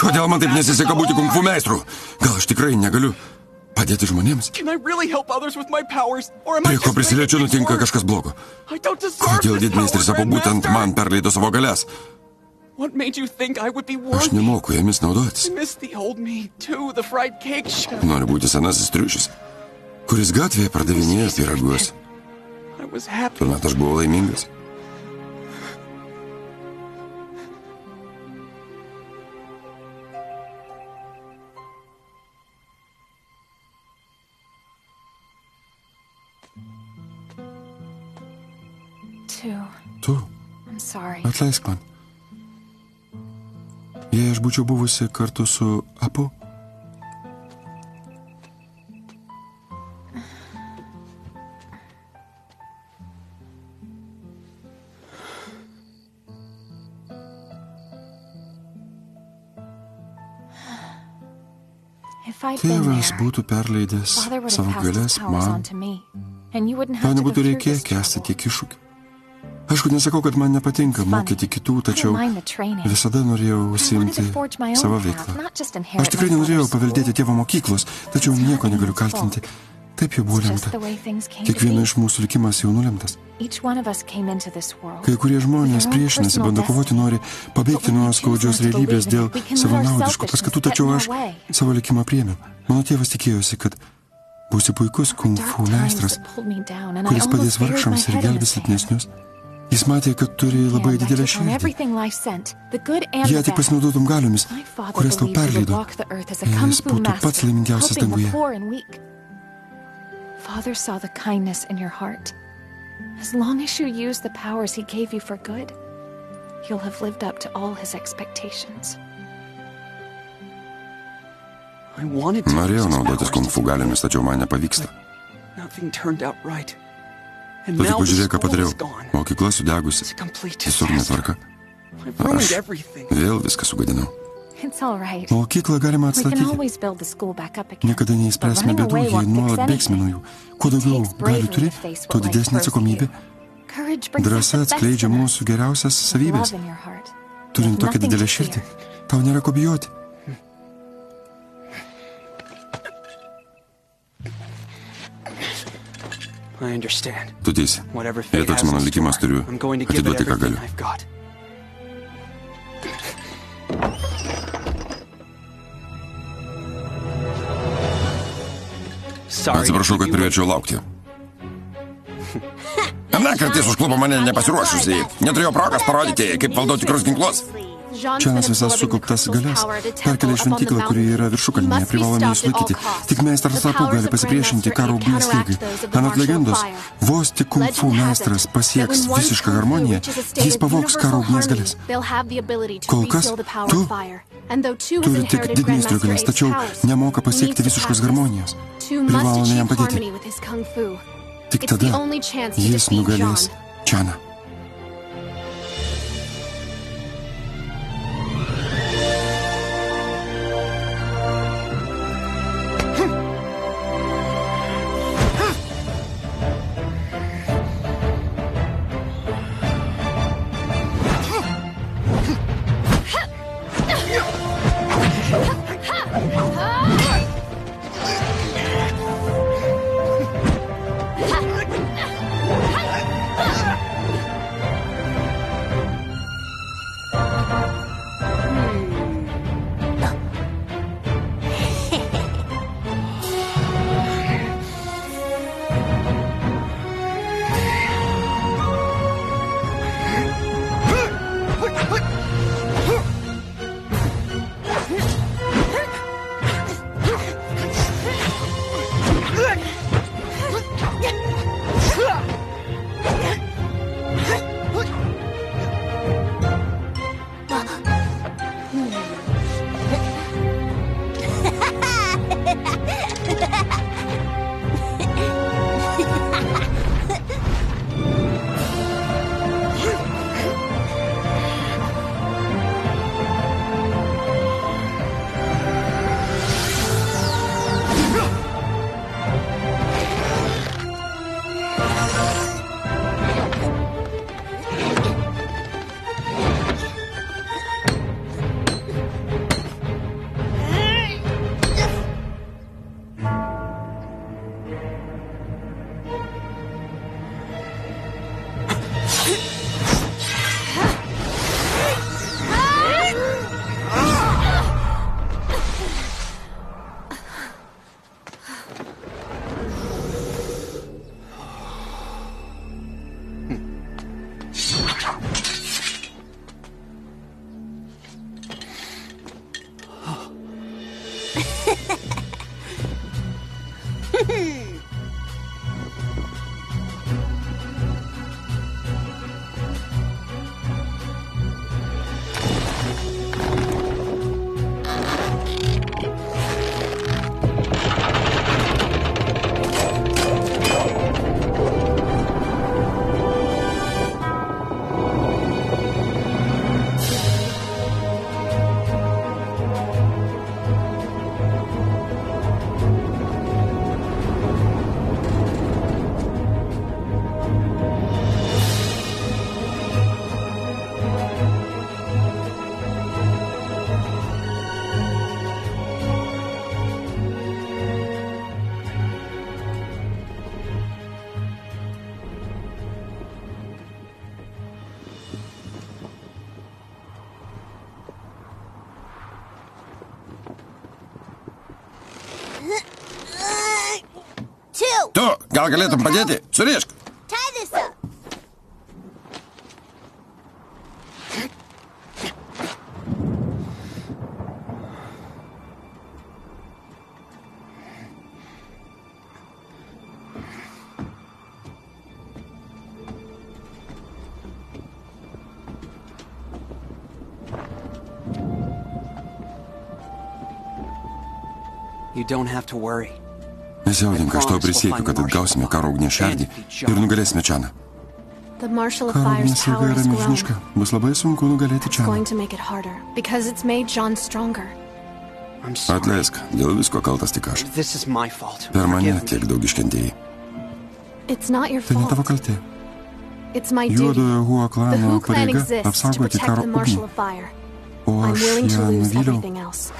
S1: Kodėl man taip nesiseka būti kung fu meistru? Gal aš tikrai negaliu padėti žmonėms? Prie ko prisiliečiu nutinka kažkas blogo. Kodėl didmeistris Apu būtent man perleido savo galias? Aš nemoku jomis naudotis. Noriu būti senasis Triušis, kuris gatvėje pardavinėjo pyragus. Tuomet aš buvau laimingas. Tu, atleisk man. Jei aš būčiau buvusi kartu su Apu, tėvas būtų perleidęs savo galias man, tau nebūtų reikėję kęsti tiek iššūkių. Aišku, nesakau, kad man nepatinka mokyti kitų, tačiau visada norėjau užsiimti savo veiklą. Aš tikrai nenorėjau paveldėti tėvo mokyklos, tačiau nieko negaliu kaltinti. Taip jau buvo lemta. Kiekvieno iš mūsų likimas jau nulemtas. Kai kurie žmonės priešinasi, bando kovoti, nori pabėgti nuo skaudžios realybės dėl savanaudiškų paskatų, tačiau aš savo likimą priėmiau. Mano tėvas tikėjosi, kad būsi puikus kung fu meistras, kuris padės vargšams ir gelbės silpnesnius. Jis matė, kad turi labai didelę širdį. Jei tik pasinaudotum galiomis, kurias tau perleido, jis būtų pats laimingiausias danguje.
S5: Father saw the kindness in your heart. As long as you use the powers he gave you for good, you'll have lived up to all his expectations.
S1: Norėjau naudotis kung fu galiomis, tačiau man nepavyksta.
S2: Nothing turned out right.
S1: Tu tik pažiūrėk, ką padariau. Mokykla sudegusi. Tiesiog netvarka. Aš vėl viską sugadinau. Mokyklą galima atstatyti. Niekada neįspręsime bėdų, jei nuolat bėgsime nuo jų. Kuo daugiau galių turi, tuo didesnė atsakomybė. Drąsa atskleidžia mūsų geriausias savybės. Turint tokią didelę širdį, tau nėra ko bijoti. Tu teisi. Jei toks mano likimas, turiu atiduoti, ką galiu. Atsiprašau, kad priverčiau laukti. Na, kartais užklupo mane nepasiruošusiai. Neturėjau progos parodyti, kaip valdau tikrus ginklus. Čianas visas sukauptas galias perkelia šventyklą, kuri yra viršukalnėje, privalome jį sulaikyti. Tik meistras Apu gali pasipriešinti karo ugnies lygai. Anot legendos, vos tik kung fu meistras pasieks visišką harmoniją, jis pavogs karo ugnies galias. Kol kas tu turi tik didmeistrio galias, tačiau nemoka pasiekti visiškos harmonijos. Privalome jam padėti. Tik tada jis nugalės Čianą. Tu, gal galėtum padėti? Surišk.
S2: You don't have to worry.
S1: Nesijaudink, aš tau prisiekiu, kad atgausime karo ugnies šerdį ir nugalėsime Čaną.
S5: The Marshal of
S1: Karo
S5: Fire's
S1: ugnies jėga
S5: power
S1: yra
S5: has grown.
S1: milžiniška. Bus labai sunku nugalėti
S5: It's
S1: Čaną.
S5: going to make it harder, because it's made John stronger.
S2: I'm sorry.
S1: Atleisk, dėl visko kaltas tik aš.
S2: This is my fault.
S1: Per mane
S2: Forgive me.
S1: tiek daug iškentėjai.
S5: It's not your
S1: Tai ne tavo
S5: fault.
S1: kaltė.
S5: It's my duty.
S1: Juodojo Huo
S5: The
S1: klano
S5: Hu clan
S1: pareiga
S5: exists to
S1: apsaugoti
S5: protect
S1: karo
S5: the
S1: ugnį.
S5: Marshal of Fire.
S1: O
S5: I'm
S1: aš
S5: willing to
S1: ją
S5: lose
S1: nuvyliau.
S5: everything else.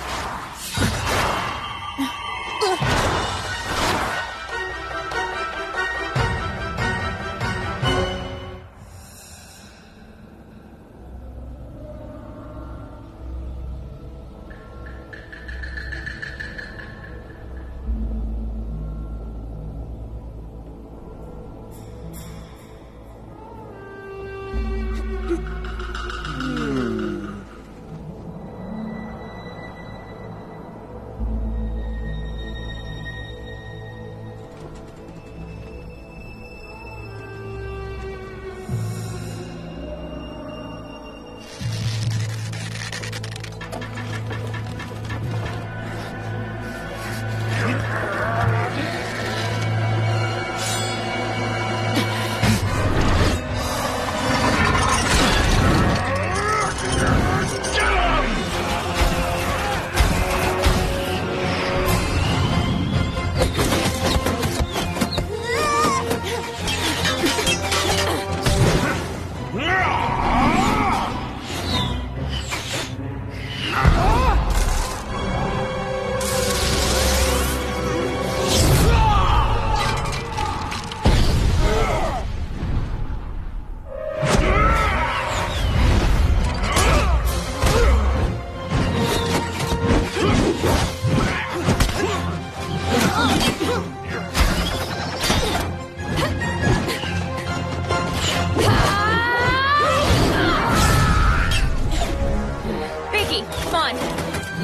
S4: Vicky, come on.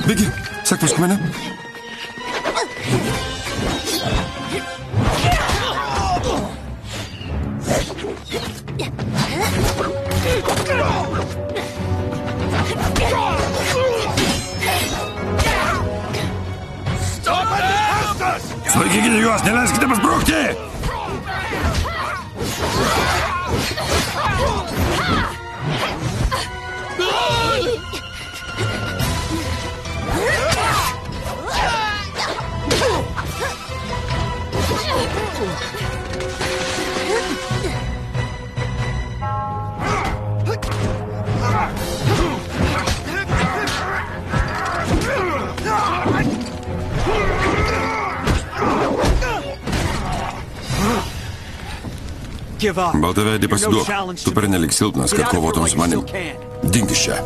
S1: Bėgi, sek paskui mane. Sulaikykite juos, neleiskite pasprukti!
S2: Give up.
S1: Baltaveidį
S2: You're no
S1: pasiduok.
S2: challenge
S1: Tu
S2: to me.
S1: pernelik silpnas,
S2: Get
S1: kad
S2: out of here
S1: kovotum
S2: while
S1: su
S2: you
S1: manim.
S2: still can.
S1: Dink iš čia.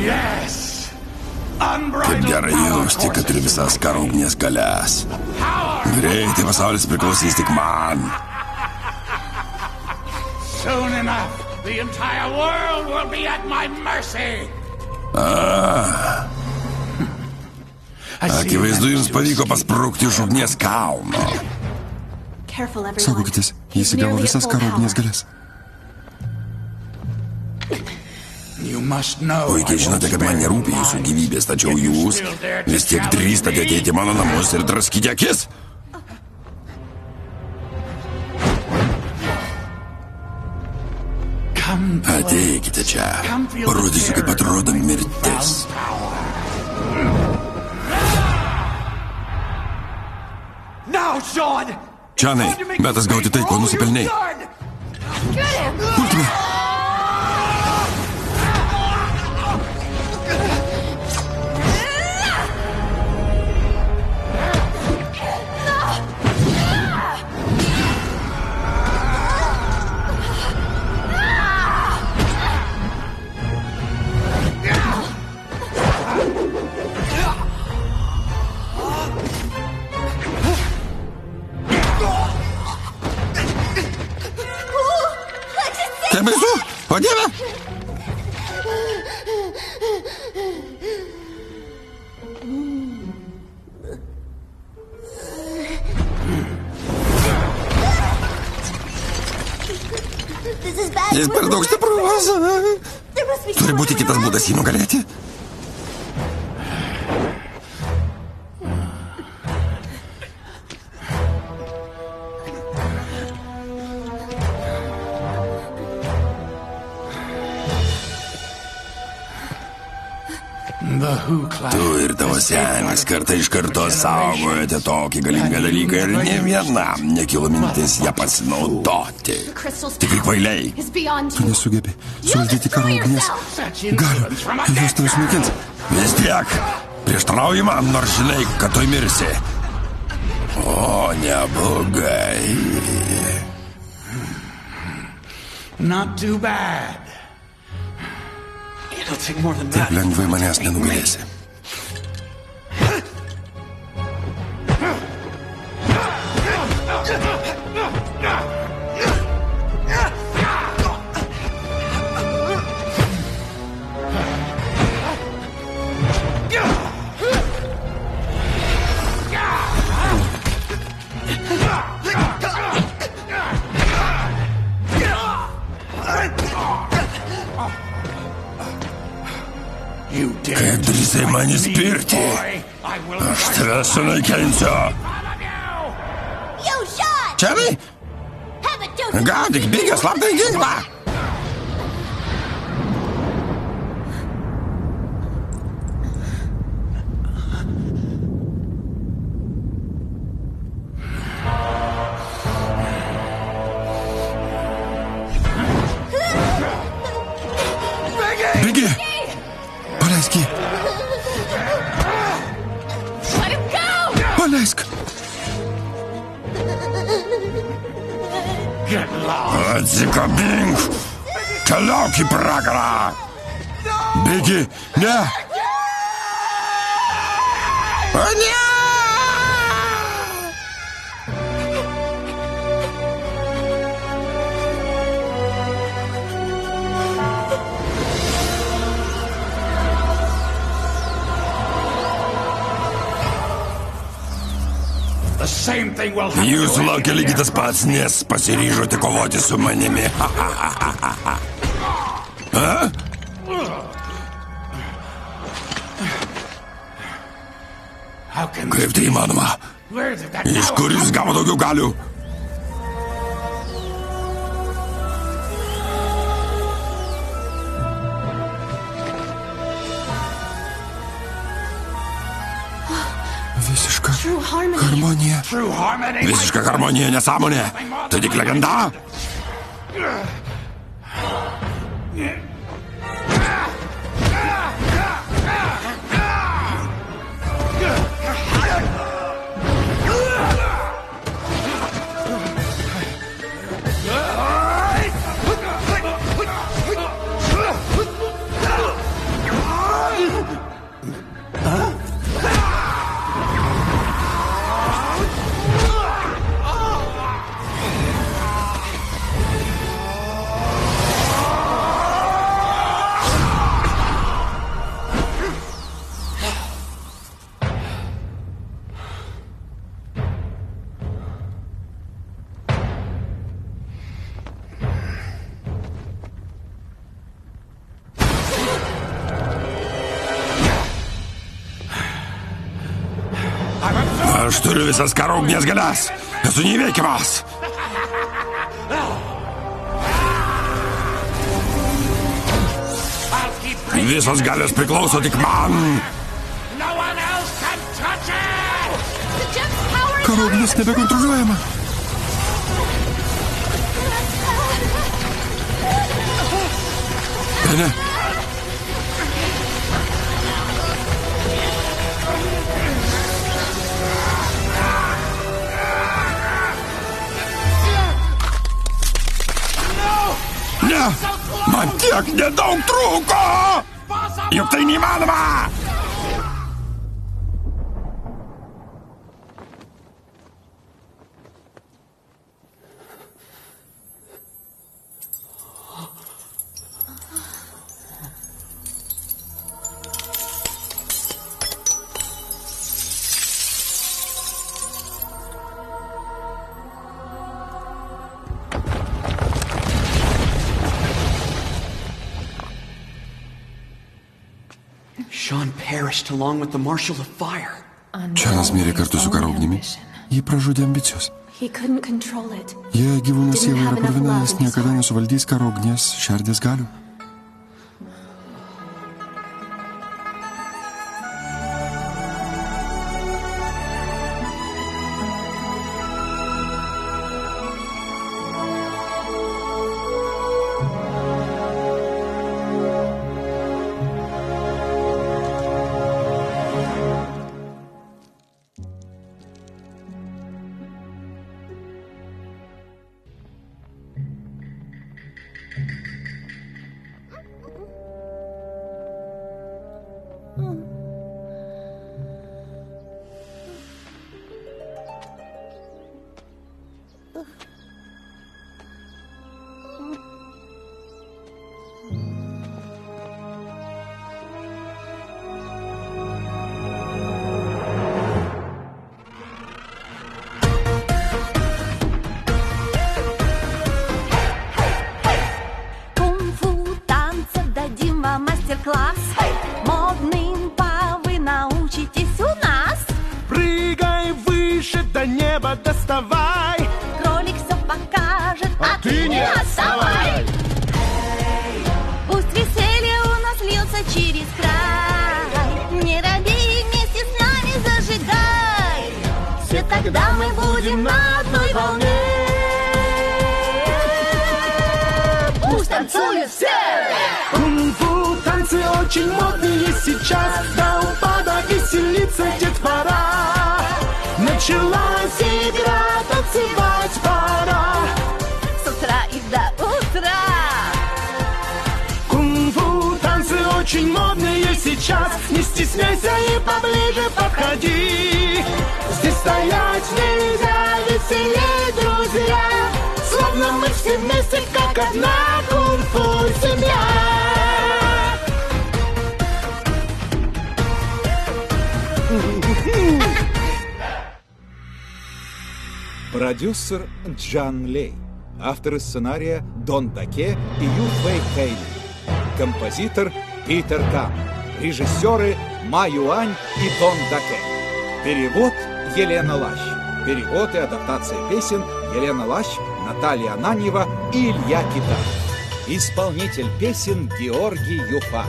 S3: Yes!
S1: Kaip
S3: Unbridled
S1: gerai jausti, kad turi visas karo ugnies galias. Greitai pasaulis priklausys tik man.
S3: Soon enough, the entire world will be at my mercy.
S1: Akivaizdu, jums pavyko pasprukti iš ugnies kalno.
S5: Careful, everyone.
S1: Saugokitės, jis įgavo
S5: Nearly at
S1: visas
S5: full
S1: karo
S5: power.
S1: ugnies galias.
S3: You must know.
S1: Puikiai žinote, kad man nerūpi jūsų gyvybės, tačiau jūs vis tiek drįstate ateiti į mano namus ir draskyti akis. Ateikite čia. Parodysiu, kaip atrodo mirtis.
S2: Now, Sean!
S1: Čanai, metas gauti tai, ko nusipelnei. Pulkime. O Dieve! Jis per daug stiprus. Turi būti kitas būdas jį nugalėti. Tu ir tavo senis kartą iš karto saugojate tokį galingą dalyką ir ne vienam nekilo mintis ją pasinaudoti. Tikrai kvailiai. Tu nesugebi suvaldyti karo ugnies. Galiu, jos tave sunaikins. Vis tiek, prieštarauji man, nors žinai, kad tu mirsi. O, neblogai.
S3: Not too bad.
S2: It'll take more than
S1: Taip
S2: that.
S1: lengvai manęs nenugalėsi. Kaip drįsai man įspirti? Aš tave sunaikinsiu. Čerry? Gaudyk Bigio slaptąjį ginklą. Bigi! Paleisk jį! Paleisk! Atsikabink! Keliauk į pragarą! Bigi, ne! O ne! Jūsų laukia lygiai tas pats, nes pasiryžote kovoti su manimi. Kaip tai įmanoma? Iš kur jis gavo daugiau galių? Visiška harmonija. Visiška harmonija, nesąmonė. Tai tik legenda. Aš turiu visas karo ugnies galias. Esu neįveikiamas. Visos galios priklauso tik man. Karo ugnis nebekontroliuojama. Ne. Ne, man tiek nedaug trūko! Juk tai neįmanoma!
S2: Sean perished along with the Marshal of Fire.
S1: Čanas mirė kartu su karo ugnimi. Jį pražudė ambicijos.
S5: He couldn't control it.
S1: Jei gyvūno siela yra purvina, jis niekada nesuvaldys karo ugnies šerdies galių.
S4: Мастер-класс. Модным вы научитесь у нас.
S6: Прыгай выше, до неба доставай.
S4: Кролик все покажет, а
S6: ты не отставай.
S4: Пусть веселье у нас льется через край. Не робей, вместе с нами зажигай. Все тогда мы будем на одной волне. Пусть танцуют все.
S6: Кунг-фу танцы очень модные сейчас. До упада веселится детвора. Началась игра, танцевать пора.
S4: С утра и до утра.
S6: Кунг-фу танцы очень модные сейчас. Не стесняйся и поближе подходи. Здесь стоять нельзя, веселей, друзья. Словно мы все вместе, как одна кунг-фу семья.
S9: Продюсер Джан Лей. Авторы сценария Дон Даке и Ю Фэй Хейли. Композитор Питер Кам. Режиссеры Ма Юань и Дон Даке. Перевод Елена Лащ. Перевод и адаптация песен Елена Лащ, Наталья Ананьева и Илья Китаев. Исполнитель песен Георгий Юфа.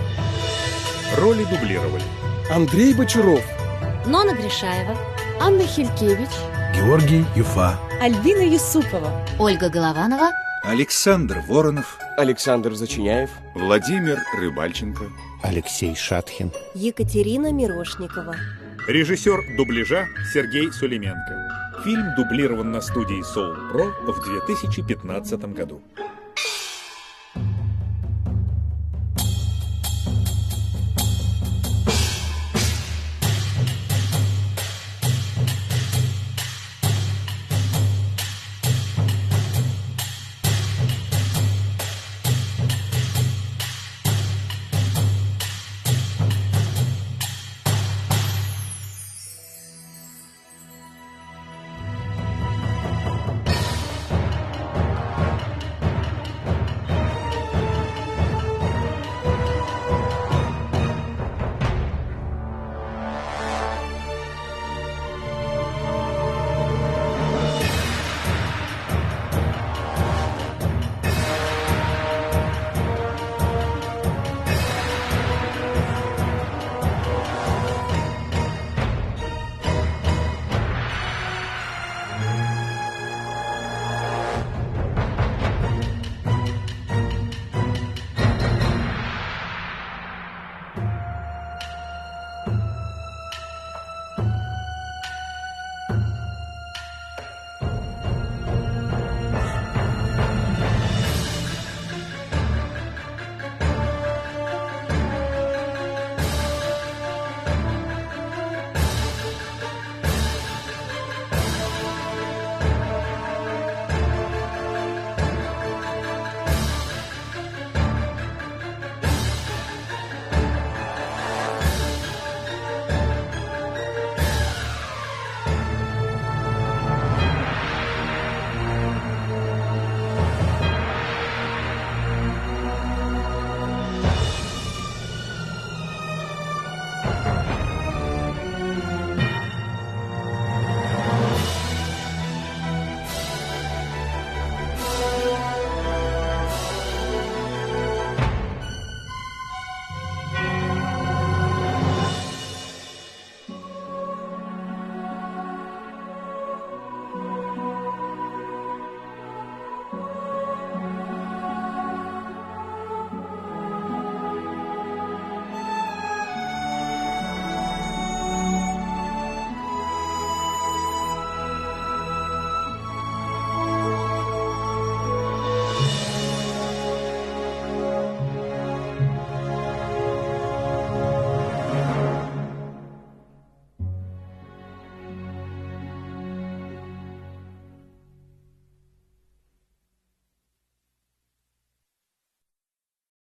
S10: Роли дублировали Андрей Бочаров,
S11: Нона Гришаева, Анна Хилькевич,
S10: Георгий Юфа,
S11: Альбина Юсупова,
S12: Ольга Голованова,
S9: Александр Воронов,
S13: Александр Зачиняев,
S10: Владимир Рыбальченко,
S14: Алексей Шатхин,
S11: Екатерина Мирошникова.
S10: Режиссер дубляжа Сергей Сулейменко. Фильм дублирован на студии Soul Pro в 2015 году.